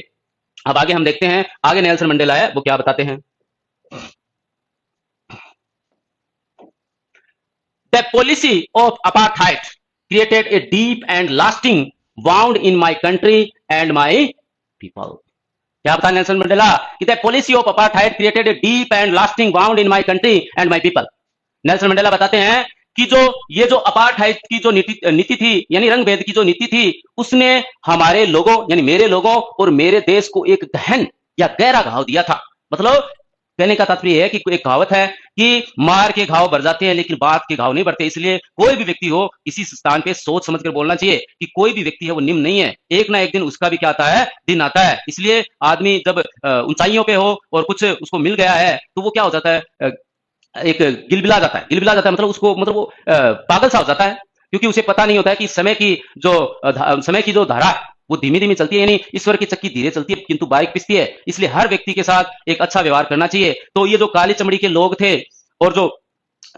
अब आगे हम देखते हैं, आगे नेल्सन मंडेला है वो क्या बताते हैं। The policy of apartheid created a deep and lasting wound in my country and my people। क्या बताया नेल्सन मंडेला कि the policy of apartheid created a deep and lasting wound in my country and my people. Nelson Mandela बताते हैं कि ये जो apartheid की जो नीति थी, यानी रंगभेद की जो नीति थी, उसने हमारे लोगों यानी मेरे लोगों और मेरे देश को एक गहन या गहरा घाव दिया था। मतलब कहने का तात्पर्य है कि एक कहावत है कि मार के घाव भर जाते हैं लेकिन बात के घाव नहीं भरते। इसलिए कोई भी व्यक्ति हो, इसी स्थान पे सोच समझ कर बोलना चाहिए कि कोई भी व्यक्ति है वो निम्न नहीं है, एक ना एक दिन उसका भी क्या आता है, दिन आता है। इसलिए आदमी जब ऊंचाइयों पे हो और कुछ उसको मिल गया है तो वो क्या हो जाता है, एक गिलबिला जाता है। गिलबिला जाता है मतलब उसको मतलब वो पागल सा हो जाता है, क्योंकि उसे पता नहीं होता है कि समय की जो धारा वो धीमी धीमी चलती है, यानी ईश्वर की चक्की धीरे चलती है किंतु बाइक पिसती है। इसलिए हर व्यक्ति के साथ एक अच्छा व्यवहार करना चाहिए। तो ये जो काली चमड़ी के लोग थे और जो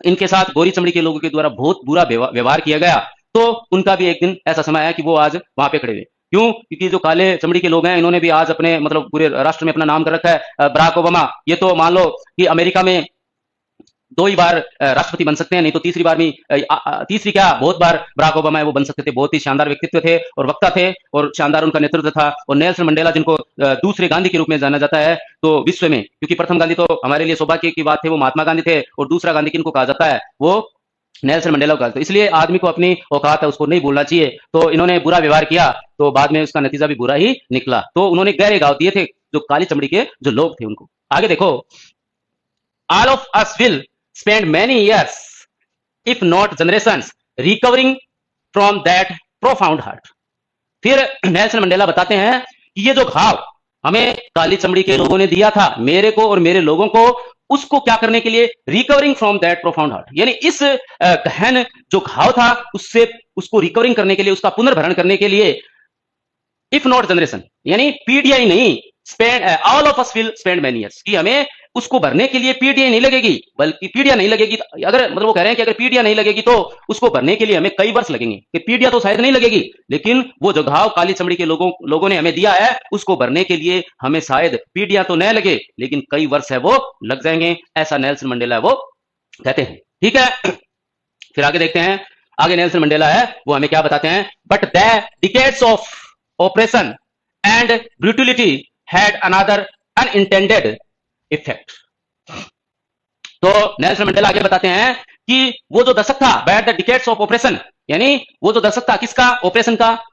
इनके साथ गोरी चमड़ी के लोगों के द्वारा बहुत बुरा व्यवहार किया गया, तो उनका भी एक दिन ऐसा समय है कि वो आज वहां पे खड़े हुए। क्यों? क्योंकि जो काले चमड़ी के लोग हैं, इन्होंने भी आज अपने मतलब पूरे राष्ट्र में अपना नाम कर रखा है। बराक ओबामा, ये तो मान लो कि अमेरिका में 2 ही बार राष्ट्रपति बन सकते हैं, नहीं तो तीसरी बार भी तीसरी क्या बहुत बार बराक ओबामा है वो बन सकते थे। बहुत ही शानदार व्यक्तित्व थे और वक्ता थे और शानदार उनका नेतृत्व था। और नेल्सन मंडेला, जिनको दूसरे गांधी के रूप में जाना जाता है तो विश्व में, क्योंकि प्रथम गांधी तो हमारे लिए सौभाग्य की बात थे, वो महात्मा गांधी थे, और दूसरा गांधी किनको कहा जाता है, वो नेल्सन मंडेला को। तो इसलिए आदमी को अपनी औकात है उसको नहीं भूलना चाहिए। तो इन्होंने बुरा व्यवहार किया तो बाद में उसका नतीजा भी बुरा ही निकला। तो उन्होंने गहरे घाव दिए थे जो काली चमड़ी के जो लोग थे उनको। आगे देखो, all of us will spend many years, if not generations, recovering from that profound hurt। फिर नेल्सन मंडेला बताते हैं कि ये जो घाव हमें काली चमड़ी के लोगों ने दिया था, मेरे को और मेरे लोगों को, उसको क्या करने के लिए, recovering from that profound hurt, यानी इस गहन जो घाव था उससे उसको रिकवरिंग करने के लिए, उसका पुनर्भरण करने के लिए, इफ नॉट जनरेशन यानी पीढ़ियां ही नहीं, spend all of us will spend many years, कि हमें उसको भरने के लिए पीढ़ियां नहीं लगेगी, बल्कि पीढ़ियां नहीं लगेगी। अगर मतलब वो कह रहे हैं कि अगर पीढ़ियां नहीं लगेगी तो उसको भरने के लिए हमें कई वर्ष लगेंगे। कि पीढ़ियां तो शायद नहीं लगेगी, लेकिन वो जो घाव काली चमड़ी के लोगों ने हमें दिया है उसको भरने के लिए हमें शायद पीढ़ियां तो न लगे लेकिन कई वर्ष है वो लग जाएंगे। ऐसा नेल्सन मंडेला वो कहते हैं। ठीक है, फिर आगे देखते हैं। आगे नेल्सन मंडेला है वो हमें क्या बताते हैं, but the decades of operation and brutality had another unintended effect. तो नेल्सन मंडेला आगे बताते हैं कि वो जो दशक था, bat the decades of operation, यानी वो जो दशक था किसका, ऑपरेशन का,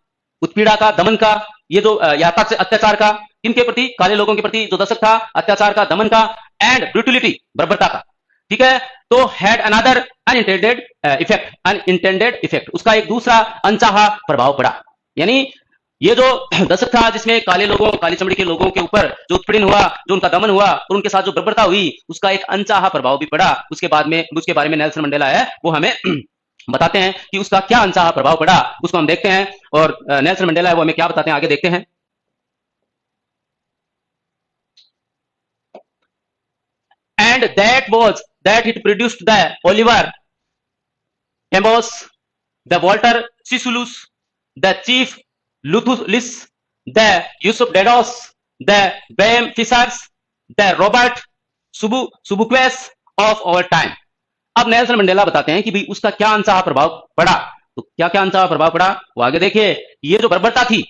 उत्पीड़ा का, दमन का, ये जो यातक से अत्याचार का, किनके प्रति, काले लोगों के प्रति जो दशक था, अत्याचार का, दमन का, एंड ब्रूटलिटी, बर्बरता का। ठीक है, तो हैड अनदर अनइंटेंडेड इफेक्ट, उसका एक दूसरा अनचाहा प्रभाव पड़ा। यानी ये जो दशक था जिसमें काली चमड़ी के लोगों के ऊपर जो उत्पीड़न हुआ, जो उनका दमन हुआ और उनके साथ जो बर्बरता हुई, उसका एक अनचाहा प्रभाव भी पड़ा। उसके बारे में नेल्सन मंडेला है वो हमें बताते हैं कि उसका क्या अनचाहा प्रभाव पड़ा, उसको हम देखते हैं। और नेल्सन मंडेला है वो हमें क्या बताते हैं, आगे देखते हैं। And that it produced the Oliver Tambos, the Walter Sisulus, the chief Luthulis, the Yusuf Dedos, the Bam Fishers, the Robert Subuquas of our time। अब नेल्सन मंडेला बताते हैं कि भाई उसका क्या अनचाहा प्रभाव पड़ा। तो क्या क्या अनचाहा प्रभाव पड़ा वो आगे देखिए। ये जो बर्बरता थी,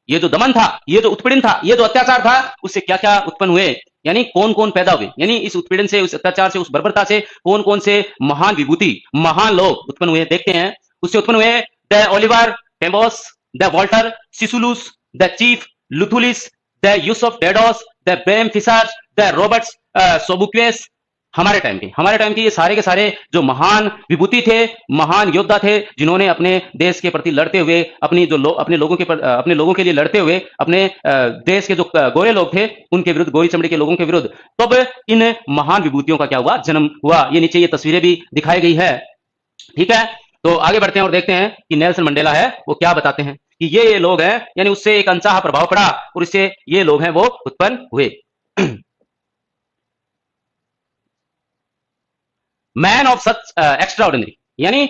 ये जो दमन था, ये जो उत्पीड़न था, ये जो अत्याचार था, उससे क्या क्या उत्पन्न हुए, यानी कौन कौन पैदा हुए, यानी इस उत्पीड़न से, उस अत्याचार से, उस बर्बरता से कौन कौन से महान विभूति, महान लोग उत्पन्न हुए, देखते हैं। उससे उत्पन्न हुए the Oliver Tambos, the Walter Sisulus, the chief Luthulis, the Yusuf Dadoos, the Bram Fischers, the Robert Sobukwes. हमारे टाइम के ये सारे के सारे जो महान विभूति थे, महान योद्धा थे, जिन्होंने अपने देश के प्रति लड़ते हुए, अपने लोगों के लिए लड़ते हुए, अपने देश के जो गोरे लोग थे उनके विरुद्ध, गोरी चमड़ी के लोगों के विरुद्ध, तब इन महान विभूतियों का क्या हुआ, जन्म हुआ। ये नीचे ये तस्वीरें भी दिखाई गई है, ठीक है। तो आगे बढ़ते हैं और देखते हैं कि नेल्सन मंडेला है वो क्या बताते हैं कि ये लोग हैं, यानी उससे एक अनचाहा प्रभाव पड़ा और इससे ये लोग हैं वो उत्पन्न हुए। मैन ऑफ सच एक्स्ट्राऑर्डिनरी, यानी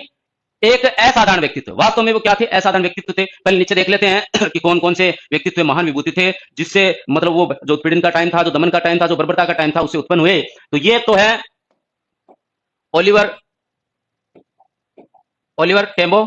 एक असाधारण व्यक्तित्व। वास्तव में वो क्या थे, असाधारण व्यक्तित्व थे। पहले नीचे देख लेते हैं कि कौन कौन से व्यक्तित्व महान विभूति थे, जिससे मतलब वो जो उत्पीड़न का टाइम था, जो दमन का टाइम था, जो बर्बरता का टाइम था, उससे उत्पन्न हुए। तो ये तो है ओलिवर टेम्बो,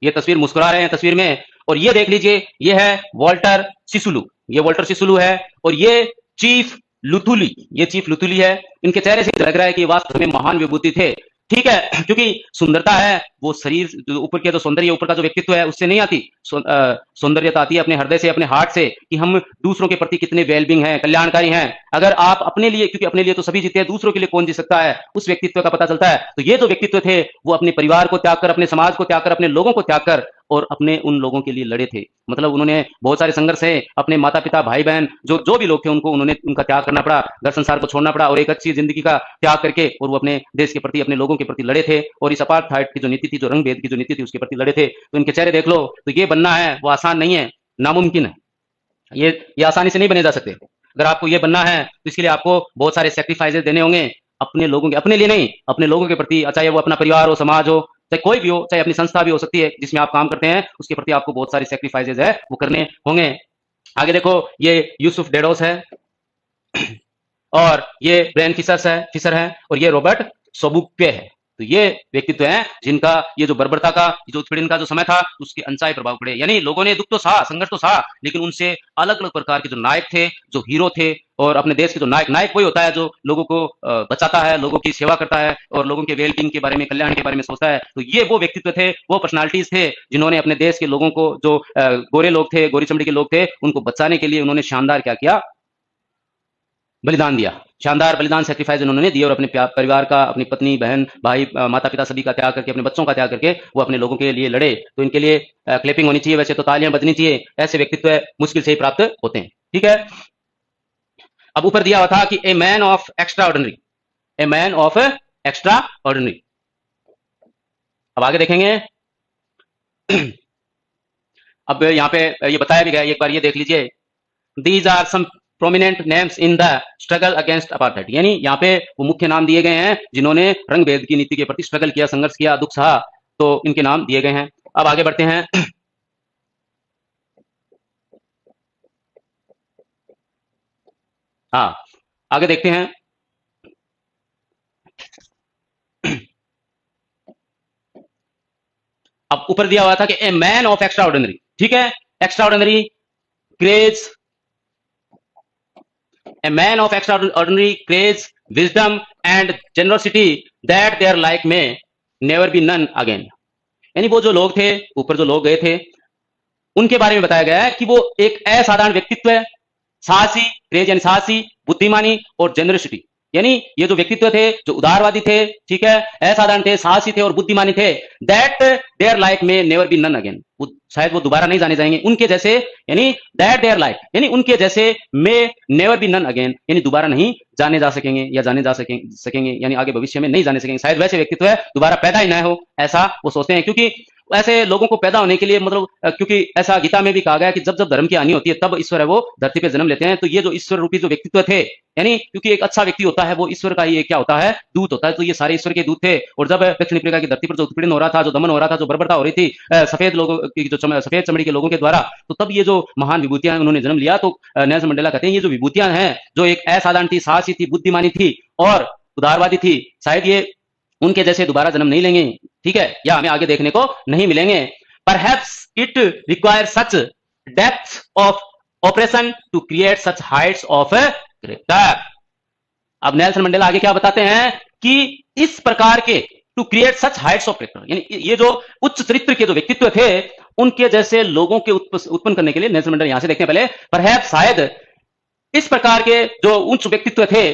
ये तस्वीर मुस्कुरा रहे हैं तस्वीर में। और ये देख लीजिए, ये है वॉल्टर सिसुलू, ये वॉल्टर सिसुलू है। और ये चीफ लुथुली, ये चीफ लुथुली है। इनके चेहरे से लग रहा है कि वास्तव में महान विभूति थे, ठीक है, क्योंकि सुंदरता है वो शरीर, जो ऊपर के जो सौंदर्य, ऊपर का जो व्यक्तित्व है उससे नहीं आती। सौंदर्यता आती है अपने हृदय से, अपने हार्ट से, कि हम दूसरों के प्रति कितने वेलबिंग हैं, कल्याणकारी हैं। अगर आप अपने लिए, क्योंकि अपने लिए तो सभी जीते हैं, दूसरों के लिए कौन जी सकता है, उस व्यक्तित्व का पता चलता है। तो ये जो व्यक्तित्व थे वो अपने परिवार को त्याग कर, अपने समाज को त्याग कर, अपने लोगों को त्याग कर और अपने उन लोगों के लिए लड़े थे। मतलब उन्होंने बहुत सारे संघर्ष है, अपने माता पिता, भाई बहन, जो जो भी लोग थे उनको उन्होंने उनका त्याग करना पड़ा, घर संसार को छोड़ना पड़ा और एक अच्छी जिंदगी का त्याग करके, और वो अपने देश के प्रति, अपने लोगों के प्रति लड़े थे। और इस अपार्थाइड की जो नीति थी, जो रंग भेद की जो नीति थी, उसके प्रति लड़े थे। तो इनके चेहरे देख लो, तो ये बनना है वो आसान नहीं है, नामुमकिन है। ये आसानी से नहीं बने जा सकते। अगर आपको ये बनना है तो इसके लिए आपको बहुत सारे सेक्रीफाइसेस देने होंगे अपने लोगों के, अपने लिए नहीं, अपने लोगों के प्रति, चाहे वो अपना परिवार हो, समाज हो, चाहे कोई भी हो, चाहे अपनी संस्था भी हो सकती है जिसमें आप काम करते हैं, उसके प्रति आपको बहुत सारे सेक्रीफाइसेस है वो करने होंगे। आगे देखो, ये यूसुफ डेडोस है और ये ब्रेन फिशर है और ये रॉबर्ट सोबुक्वे है। तो ये व्यक्तित्व हैं जिनका ये जो बर्बरता का, जो उत्पीड़न का जो समय था, उसके अनचाहे प्रभाव पड़े। यानी लोगों ने दुख तो सहा, संघर्ष तो सहा, लेकिन उनसे अलग अलग प्रकार के जो नायक थे, जो हीरो थे, और अपने देश के जो नायक वही होता है जो लोगों को बचाता है, लोगों की सेवा करता है और लोगों के वेलबींग के बारे में, कल्याण के बारे में सोचता है। तो ये वो व्यक्तित्व थे, वो पर्सनालिटीज थे जिन्होंने अपने देश के लोगों को, जो गोरे लोग थे, गोरी चमड़ी के लोग थे, उनको बचाने के लिए उन्होंने शानदार क्या किया, बलिदान दिया। शानदार बलिदान, सेक्रीफाइस उन्होंने दिए और अपने परिवार का, अपनी पत्नी, बहन, भाई, माता पिता सभी का त्याग करके, अपने बच्चों का त्याग करके वो अपने लोगों के लिए लड़े। तो इनके लिए क्लैपिंग होनी चाहिए, वैसे तो तालियां बजनी चाहिए। ऐसे व्यक्तित्व मुश्किल से ही प्राप्त होते हैं, ठीक है। अब ऊपर दिया हुआ था कि a man of extra ordinary, A man of extra ordinary. अब आगे देखेंगे। अब यहाँ पे ये बताया भी गया, एक बार ये देख लीजिए। These are some prominent names in the struggle against apartheid, यानी यहाँ पे वो मुख्य नाम दिए गए हैं जिन्होंने रंग भेद की नीति के प्रति स्ट्रगल किया, संघर्ष किया, दुख सहा। तो इनके नाम दिए गए हैं। अब आगे बढ़ते हैं। हाँ, आगे देखते हैं। अब ऊपर दिया हुआ था कि a man of extraordinary, ठीक है, extraordinary grace, a man of extraordinary grace, wisdom and generosity that their like may never be none again। यानी वो जो लोग थे, ऊपर जो लोग गए थे, उनके बारे में बताया गया है कि वो एक असाधारण व्यक्तित्व है, साहसी, ग्रेज यानी साहसी, बुद्धिमानी और जेनरसिटी, यानी ये जो व्यक्तित्व थे, जो उदारवादी थे, ठीक है, असाधारण थे, साहसी थे और बुद्धिमानी थे। दैट देयर लाइक में नेवर बी नन अगेन, शायद वो दोबारा नहीं जाने जाएंगे उनके जैसे, यानी दैट देयर लाइक, यानी उनके जैसे में नेवर बी नन अगेन, यानी दोबारा नहीं जाने जा सकेंगे, या जाने जा सकेंगे, यानी आगे भविष्य में नहीं जाने सकेंगे। शायद वैसे व्यक्तित्व है दोबारा पैदा ही ना हो, ऐसा वो सोचते हैं। क्योंकि ऐसे लोगों को पैदा होने के लिए, मतलब क्योंकि ऐसा गीता में भी कहा गया कि जब जब धर्म की हानि होती है तब ईश्वर है वो धरती पे जन्म लेते हैं। तो ये जो ईश्वर रूपी जो व्यक्तित्व थे, यानी क्योंकि एक अच्छा व्यक्ति होता है वो ईश्वर का ही क्या होता है, दूत होता है। तो ये सारे ईश्वर के दूत थे। और जब दक्षिण अफ्रीका की धरती पर जो उत्पीड़न हो रहा था, जो दमन हो रहा था, जो बर्बरता हो रही थी सफेद लोगों की, जो सफेद चमड़ी के लोगों के द्वारा, तो तब ये जो महान विभूतियां उन्होंने जन्म लिया। तो नेल्सन मंडेला कहते हैं ये जो विभूतियां हैं, जो एक असाधारण थी, साहसी थी, बुद्धिमानी थी और उदारवादी थी, शायद ये उनके जैसे दोबारा जन्म नहीं लेंगे, ठीक है, या हमें आगे देखने को नहीं मिलेंगे। Perhaps it require such depth of oppression to create such heights of character. अब नेल्सन मंडेला आगे क्या बताते हैं कि इस प्रकार के to create such heights of character, यानी ये जो उच्च चरित्र के जो व्यक्तित्व थे उनके जैसे लोगों के उत्पन्न करने के लिए, नेल्सन मंडेला यहां से देखते हैं पहले, परहैप्स शायद इस प्रकार के जो उच्च व्यक्तित्व थे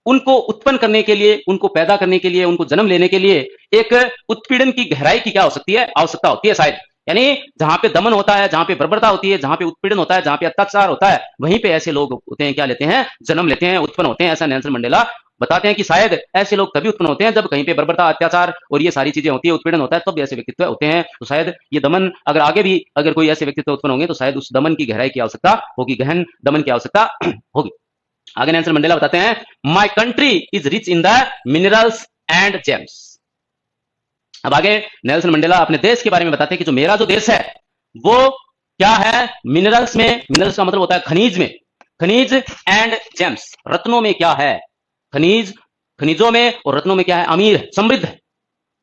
उनको उत्पन्न करने के लिए, उनको पैदा करने के लिए, उनको जन्म लेने के लिए एक उत्पीड़न की गहराई की क्या हो सकती है, आवश्यकता होती है शायद। यानी जहां पे दमन होता है, जहां पे बर्बरता होती है, जहां पे उत्पीड़न होता है, जहां पे अत्याचार होता है, वहीं पे ऐसे लोग होते हैं, क्या लेते हैं, जन्म लेते हैं, उत्पन्न होते हैं। ऐसा नेल्सन मंडेला बताते हैं कि शायद ऐसे लोग तभी उत्पन्न होते हैं जब कहीं पे बर्बरता, अत्याचार और ये सारी चीजें होती है, उत्पीड़न होता है, तब ऐसे व्यक्तित्व होते हैं। तो शायद ये दमन अगर आगे भी अगर कोई ऐसे व्यक्तित्व उत्पन्न होंगे तो शायद उस दमन की गहराई की आवश्यकता होगी, गहन दमन की आवश्यकता होगी। आगे नेल्सन मंडेला बताते हैं, my country is rich in the minerals and James. अब आगे नेल्सन मंडेला अपने देश के बारे में बताते हैं कि जो मेरा जो देश है वो क्या है, मिनरल्स में, मिनरल्स का मतलब होता है खनिज में, खनिज एंड जेम्स, रत्नों में क्या है, खनिज, खनिजों में और रत्नों में क्या है, अमीर है, समृद्ध है।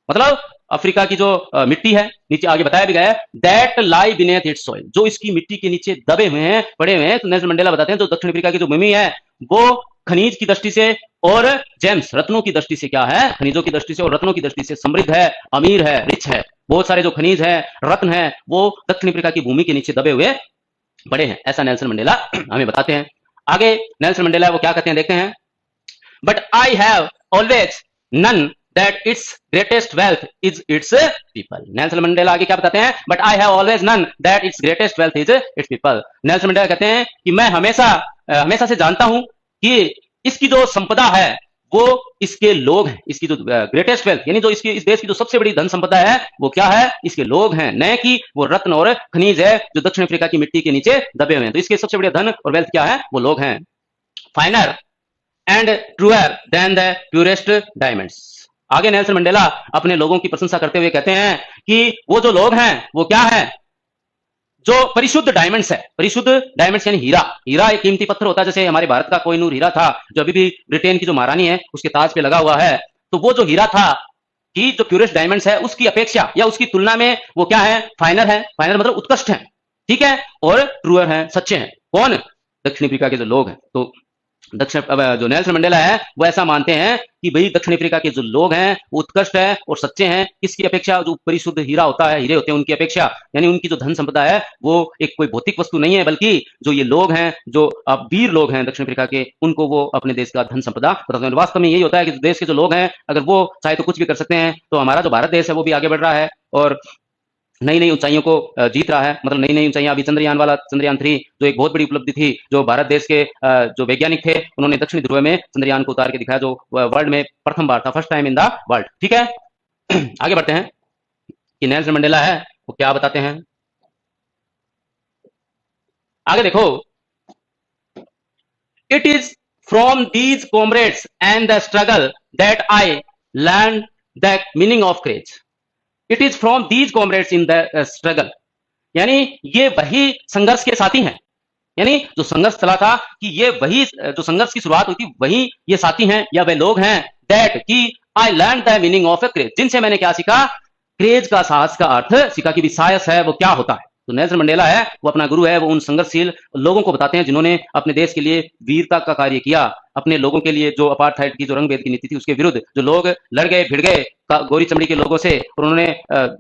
मतलब अफ्रीका की जो मिट्टी है, नीचे आगे बताया भी गया है, that lie beneath it's soil, जो इसकी मिट्टी के नीचे दबे हुए हैं, पड़े हुए हैं। तो नेल्सन मंडेला बताते हैं जो दक्षिण अफ्रीका की जो भूमि है वो खनिज की दृष्टि से और जेम्स, रत्नों की दृष्टि से क्या है, खनिजों की दृष्टि से और रत्नों की दृष्टि से समृद्ध है, अमीर है, रिच है। बहुत सारे जो खनिज है, रत्न है, वो दक्षिण अफ्रीका की भूमि के नीचे दबे हुए पड़े हैं। ऐसा नेल्सन मंडेला हमें बताते हैं। आगे नेल्सन मंडेला वो क्या कहते हैं देखते हैं, but I have always known that its greatest wealth is its people। Nelson Mandela आगे क्या बताते हैं, but I have always known that its greatest wealth is its people। Nelson Mandela कहते हैं कि मैं हमेशा से जानता हूं कि इसकी जो संपदा है वो इसके लोग हैं, इसकी जो ग्रेटेस्ट वेल्थ यानी जो इसकी इस देश की जो सबसे बड़ी धन संपदा है वो क्या है, इसके लोग हैं, न कि वो रत्न और खनिज है जो दक्षिण अफ्रीका की मिट्टी के नीचे दबे हुए हैं। तो इसके सबसे बड़े धन और वेल्थ क्या है, वो लोग हैं। Finer and truer than the purest diamonds. आगे नेल्सन मंडेला अपने लोगों की प्रशंसा करते हुए कहते हैं कि वो जो लोग हैं वो क्या है, जो परिशुद्ध डायमंड्स है, परिशुद्ध डायमंड्स यानी हीरा, हीरा एक कीमती पत्थर होता है, जैसे हमारे भारत का कोहिनूर हीरा था जो अभी भी ब्रिटेन की जो महारानी है उसके ताज पे लगा हुआ है। तो वो जो हीरा था कि जो प्यूरेस्ट डायमंड्स है उसकी अपेक्षा या उसकी तुलना में वो क्या है, फाइनर है, फाइनर मतलब उत्कृष्ट है, ठीक है, और ट्रूअर है, सच्चे हैं। कौन, दक्षिण अफ्रीका के जो लोग हैं। तो जो नेल्सन मंडेला है वो ऐसा मानते हैं कि भाई दक्षिण अफ्रीका के जो लोग हैं वो उत्कृष्ट है और सच्चे हैं, किसकी अपेक्षा, जो परिशुद्ध हीरा होता है, हीरे होते हैं उनकी अपेक्षा। यानी उनकी जो धन संपदा है वो एक कोई भौतिक वस्तु नहीं है, बल्कि जो ये लोग हैं, जो वीर लोग हैं दक्षिण अफ्रीका के, उनको वो अपने देश का धन संपदा बताते हैं। वास्तव में यही होता है कि देश के जो लोग हैं अगर वो चाहे तो कुछ भी कर सकते हैं, तो हमारा जो भारत देश है वो भी आगे बढ़ रहा है और नई नई ऊंचाइयों को जीत रहा है। मतलब नई नई ऊंचाइयां, अभी चंद्रयान 3 जो एक बहुत बड़ी उपलब्धि थी, जो भारत देश के जो वैज्ञानिक थे उन्होंने दक्षिणी ध्रुव में चंद्रयान को उतार के दिखाया, जो वर्ल्ड में प्रथम बार था, first time in the world, ठीक है। आगे बढ़ते हैं कि नेल्सन मंडेला है वो क्या बताते हैं। आगे देखो, it is from these comrades and the struggle that I learn the meaning of courage. It is from these comrades in the struggle, यानी ये वही संघर्ष के साथी हैं, यानी जो संघर्ष चला था कि ये वही जो संघर्ष की शुरुआत हुई थी वही ये साथी हैं या वे लोग हैं, दैट कि I learn the meaning of A craze, जिनसे मैंने क्या सीखा, क्रेज का, साहस का अर्थ सीखा कि साहस है वो क्या होता है। तो नेल्सन मंडेला है वो अपना गुरु है, वो उन संघर्षशील लोगों को बताते हैं जिन्होंने अपने देश के लिए वीरता का कार्य किया, अपने लोगों के लिए जो अपार्थाइड की जो रंगभेद की नीति थी उसके विरुद्ध जो लोग लड़ गए, भिड़ गए गोरी चमड़ी के लोगों से, और उन्होंने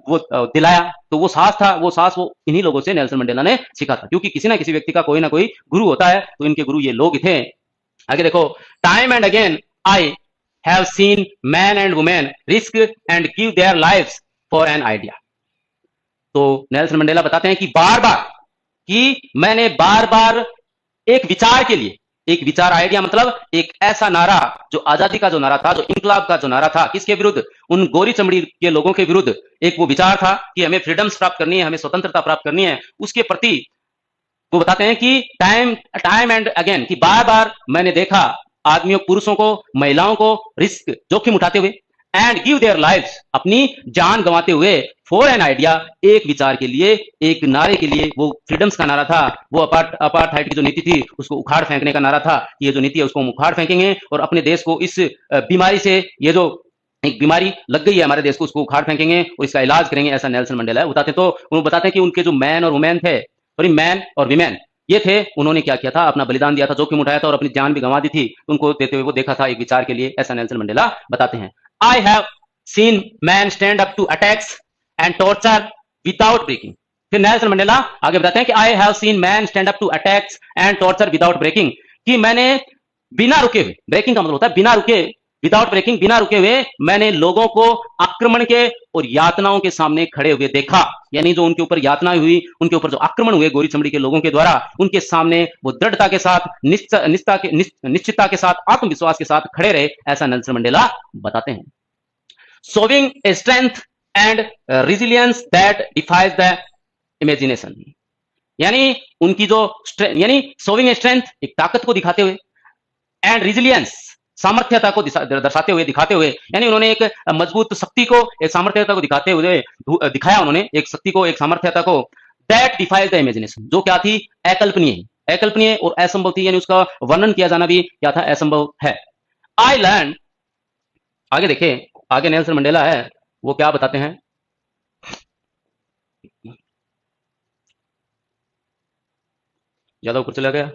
वो दिलाया, तो वो साहस था, वो साहस वो इन्हीं लोगों से नेल्सन मंडेला ने सीखा था। क्योंकि किसी ना किसी व्यक्ति का कोई ना कोई गुरु होता है, तो इनके गुरु ये लोग थे। आगे देखो, time and again I have seen man and women risk and give their lives for an idea. तो नेल्सन मंडेला बताते हैं कि बार बार, कि मैंने बार बार एक विचार के लिए, एक विचार, आइडिया मतलब एक ऐसा नारा जो आजादी का जो नारा था, जो इंकलाब का जो नारा था, किसके विरुद्ध, उन गोरी चमड़ी के लोगों के विरुद्ध एक वो विचार था कि हमें फ्रीडम्स प्राप्त करनी है, हमें स्वतंत्रता प्राप्त करनी है, उसके प्रति वो बताते हैं कि टाइम एंड अगेन, कि बार बार मैंने देखा आदमियों, पुरुषों को, महिलाओं को रिस्क, जोखिम उठाते हुए, एंड गिव देयर लाइव्स, अपनी जान गंवाते हुए, फॉर एन आइडिया, एक विचार के लिए, एक नारे के लिए। वो फ्रीडम्स का नारा था, वो अपार्थाइड की जो नीति थी उसको उखाड़ फेंकने का नारा था। ये जो नीति है उसको हम उखाड़ फेंकेंगे और अपने देश को इस बीमारी से, ये जो एक बीमारी लग गई है हमारे देश को, उसको उखाड़ फेंकेंगे और इसका इलाज करेंगे, ऐसा नेल्सन मंडेला बताते हैं। तो वो बताते हैं कि उनके जो मैन और वुमेन थे, सॉरी मैन और वीमेन ये थे, उन्होंने क्या किया था, अपना बलिदान दिया था, जोखिम उठाया था और अपनी जान भी गंवा दी थी, उनको देते हुए वो देखा था एक विचार के लिए, ऐसा नेल्सन मंडेला बताते हैं। I have seen man stand up to attacks and torture without breaking. फिर नेल्सन मंडेला आगे बताते हैं कि I have seen man stand up to attacks and torture without breaking, कि मैंने बिना रुके हुए, ब्रेकिंग का मतलब होता है बिना रुके, विदाउट ब्रेकिंग बिना रुके हुए मैंने लोगों को आक्रमण के और यातनाओं के सामने खड़े हुए देखा। यानी जो उनके ऊपर यातना हुई, उनके ऊपर जो आक्रमण हुए गोरी चमड़ी के लोगों के द्वारा, उनके सामने वो दृढ़ता के साथ, निश्चितता के साथ, आत्मविश्वास के साथ खड़े रहे, ऐसा नेल्सन मंडेला बताते हैं। Showing a strength and resilience that defies the imagination, यानी उनकी जो यानी शोविंग ए स्ट्रेंथ, एक ताकत को दिखाते हुए, एंड रिजिलियंस सामर्थ्यता को दर्शाते हुए, दिखाते हुए, यानी उन्होंने एक मजबूत शक्ति को, एक सामर्थ्यता को दिखाते हुए दिखाया, उन्होंने एक शक्ति को, एक सामर्थ्यता को, दैट डिफाइज द इमेजिनेशन, जो क्या थी, अकल्पनीय, अकल्पनीय और असंभव थी, यानी उसका वर्णन किया जाना भी क्या था, असंभव है। आई लर्न, आगे देखें, आगे नेल्सन मंडेला है, वो क्या बताते हैं, ज्यादा ऊपर चला गया,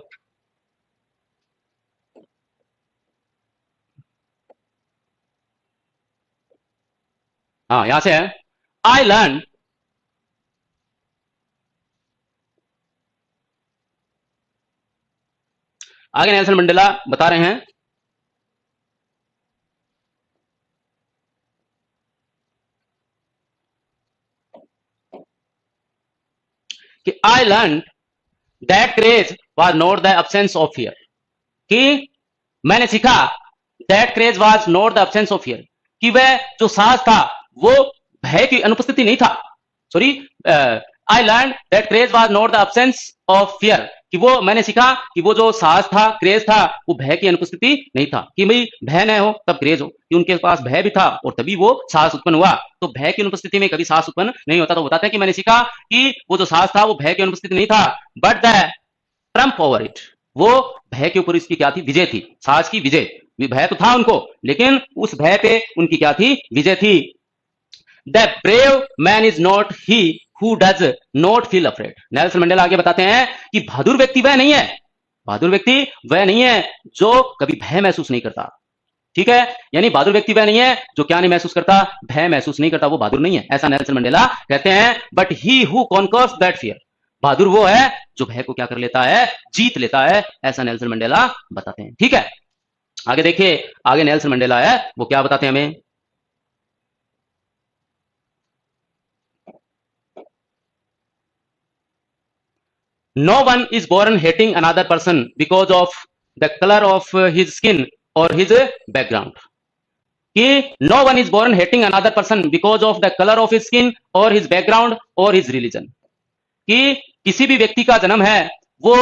हाँ यहां से है। आई लर्न आगे नेल्सन मंडेला बता रहे हैं कि I learn that craze was not the absence of fear, कि मैंने सीखा, that craze was not the absence of fear, कि वह जो साहस था वो भय की अनुपस्थिति नहीं था। Sorry, I learn that craze was not the absence of fear, कि वो मैंने सीखा कि वो जो साहस था, क्रेज था, वो भय की अनुपस्थिति नहीं था, कि भाई भय न हो तब क्रेज हो, कि उनके पास भय भी था और तभी वो साहस उत्पन्न हुआ, तो भय की अनुपस्थिति में कभी साहस उत्पन्न नहीं होता। तो बताते हैं कि मैंने सीखा कि वो जो साहस था वो भय की अनुपस्थिति नहीं था, but the Trump over it, वो भय के ऊपर इसकी क्या थी, विजय थी, साहस की विजय, भय तो था उनको लेकिन उस भय पे उनकी क्या थी, विजय थी। The brave man is not he who does not feel afraid, Nelson Mandela आगे बताते हैं कि बहादुर व्यक्ति वह नहीं है, बहादुर व्यक्ति वह नहीं है जो कभी भय महसूस नहीं करता। ठीक है, यानी बहादुर व्यक्ति वह नहीं है जो क्या नहीं महसूस करता, भय महसूस नहीं करता, वो बहादुर नहीं है, ऐसा नेल्सन मंडेला कहते हैं। But he who conquers that fear, बहादुर वो है जो भय को क्या कर लेता है, जीत लेता है, ऐसा नेल्सन मंडेला बताते हैं। ठीक है, आगे देखिए, आगे नेल्सन मंडेला है वो क्या बताते हैं हमें, no one is born hating another person because of the colour of his skin or his background, कि no one is born hating another person because of the colour of his skin or his background or his religion, कि किसी भी व्यक्ति का जन्म है वो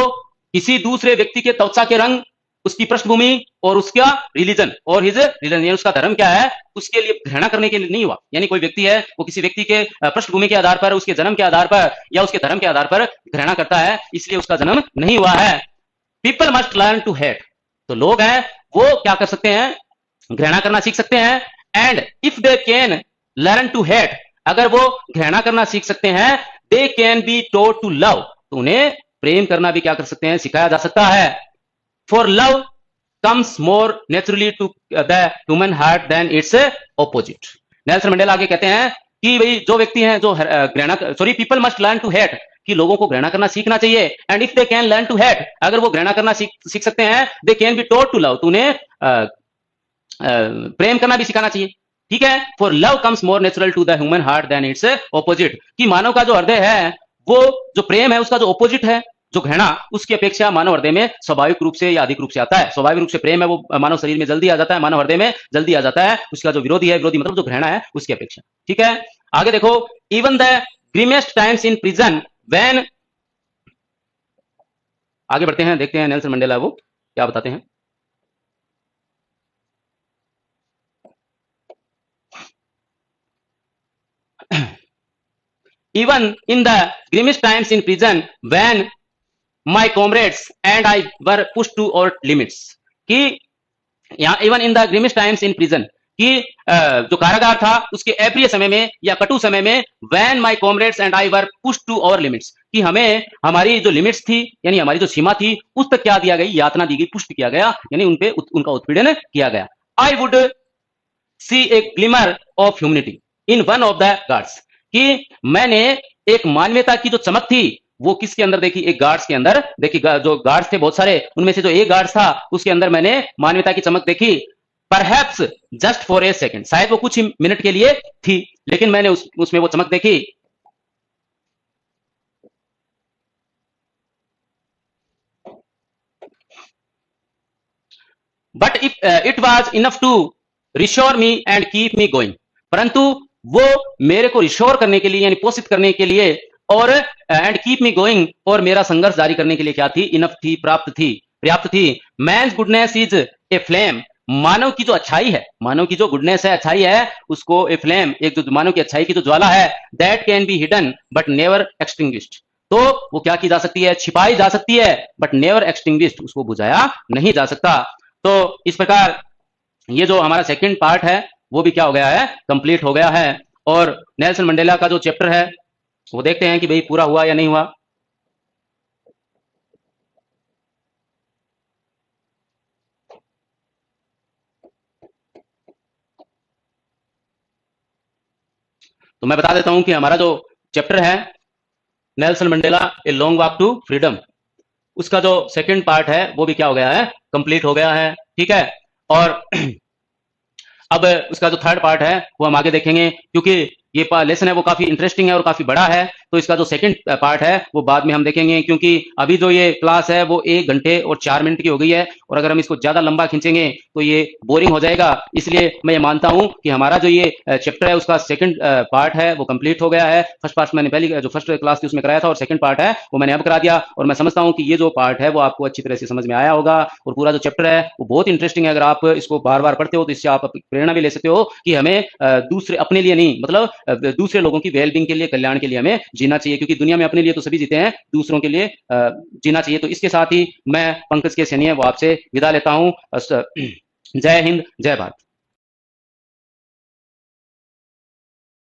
किसी दूसरे व्यक्ति के त्वचा के रंग, उसकी पृष्ठभूमि और उसका रिलीजन और हिज रिलीजन, यानी उसका धर्म क्या है, उसके लिए घृणा करने के लिए नहीं हुआ। यानी कोई व्यक्ति है वो किसी व्यक्ति के पृष्ठभूमि के आधार पर, उसके जन्म के आधार पर या उसके धर्म के आधार पर घृणा करता है, इसलिए उसका जन्म नहीं हुआ है। People must learn to hate, तो लोग हैं वो क्या कर सकते हैं, घृणा करना सीख सकते हैं। And if they can learn to hate, अगर वो घृणा करना सीख सकते हैं, they can be taught to love, तो उन्हें प्रेम करना भी क्या कर सकते हैं, सिखाया जा सकता है। For love comes more naturally to the human heart than its opposite, Nelson Mandela आगे कहते हैं कि भाई जो व्यक्ति हैं जो घृणा, sorry, people must learn to hate, कि लोगों को घृणा करना सीखना चाहिए। And if they can learn to hate, अगर वो घृणा करना सीख सकते हैं, they can be taught to love, तो उन्हें प्रेम करना भी सिखाना चाहिए। ठीक है, for love comes more natural to the human heart than its opposite, कि मानव का जो हृदय है वो जो प्रेम है उसका जो ऑपोजिट है, जो घृणा, उसकी अपेक्षा मानव हृदय में स्वाभाविक रूप से या अधिक रूप से आता है। स्वाभाविक रूप से प्रेम है वो मानव शरीर में जल्दी आ जाता है, मानव हृदय में जल्दी आ जाता है, उसका जो विरोधी है, विरोधी मतलब जो घृणा है उसकी अपेक्षा। ठीक है, आगे देखो, even the grimmest times in prison when, आगे बढ़ते हैं, देखते हैं नेल्सन मंडेला वो क्या बताते हैं। Even in the grimmest times in prison, when my comrades and I were pushed to our limits, कि यहाँ even in the grimmest times in prison, कि जो कारागार था उसके अप्रिय समय में या कटु समय में, when my comrades and I were pushed to our limits, कि हमें हमारी जो लिमिट्स थी यानी हमारी जो सीमा थी उस तक क्या दिया गई, यातना दी गई, पुष्ट किया गया, यानी उन पे उनका उत्पीड़न किया गया। I would see A glimmer of humanity in one of the guards, कि मैंने एक मानवता की जो चमक थी वो किसके अंदर देखी, एक गार्ड्स के अंदर देखी। जो गार्ड्स थे बहुत सारे, उनमें से जो एक गार्ड्स था उसके अंदर मैंने मानवता की चमक देखी। Perhaps just for a second, शायद वो कुछ ही मिनट के लिए थी, लेकिन मैंने उसमें वो चमक देखी। But it was enough to reassure me and keep me going, परंतु वो मेरे को रिश्योर करने के लिए यानी पोषित करने के लिए और एंड कीप मी गोइंग, और मेरा संघर्ष जारी करने के लिए क्या थी, इनफ थी, पर्याप्त थी। Man's goodness is a flame, मानव की जो अच्छाई है, मानव की जो गुडनेस है, अच्छाई है, उसको ए फ्लेम, एक जो मानव की अच्छाई की जो ज्वाला है, that can be hidden but never extinguished, तो वो क्या की जा सकती है, छिपाई जा सकती है, बट नेवर एक्सटिंग्विश्ड, उसको बुझाया नहीं जा सकता। तो इस प्रकार ये जो हमारा सेकंड पार्ट है वो भी क्या हो गया है, कंप्लीट हो गया है। और नेल्सन मंडेला का जो चैप्टर है वो देखते हैं कि भाई पूरा हुआ या नहीं हुआ। तो मैं बता देता हूं कि हमारा जो चैप्टर है Nelson Mandela a long walk to freedom, उसका जो सेकंड पार्ट है वो भी क्या हो गया है, कंप्लीट हो गया है, ठीक है। और अब उसका जो थर्ड पार्ट है वो हम आगे देखेंगे, क्योंकि ये लेसन है वो काफी इंटरेस्टिंग है और काफी बड़ा है, तो इसका जो सेकंड पार्ट है वो बाद में हम देखेंगे, क्योंकि अभी जो ये क्लास है वो 1 घंटे और 4 मिनट की हो गई है, और अगर हम इसको ज्यादा लंबा खींचेंगे तो ये बोरिंग हो जाएगा। इसलिए मैं ये मानता हूं कि हमारा जो ये चैप्टर है उसका सेकंड पार्ट है वो कंप्लीट हो गया है। फर्स्ट पार्ट मैंने पहली जो फर्स्ट क्लास थी उसमें कराया था, और सेकंड पार्ट है वो मैंने अब करा दिया, और मैं समझता हूं कि ये जो पार्ट है वो आपको अच्छी तरह से समझ में आया होगा, और पूरा जो चैप्टर है वो बहुत इंटरेस्टिंग है। अगर आप इसको बार बार पढ़ते हो तो इससे आप प्रेरणा भी ले सकते हो कि हमें दूसरे, अपने लिए नहीं, मतलब दूसरे लोगों की वेलबींग के लिए, कल्याण के लिए हमें जीना चाहिए, क्योंकि दुनिया में अपने लिए तो सभी जीते हैं, दूसरों के लिए जीना चाहिए। तो इसके साथ ही मैं पंकज के सैनी वो आपसे विदा लेता हूं। जय हिंद, जय भारत।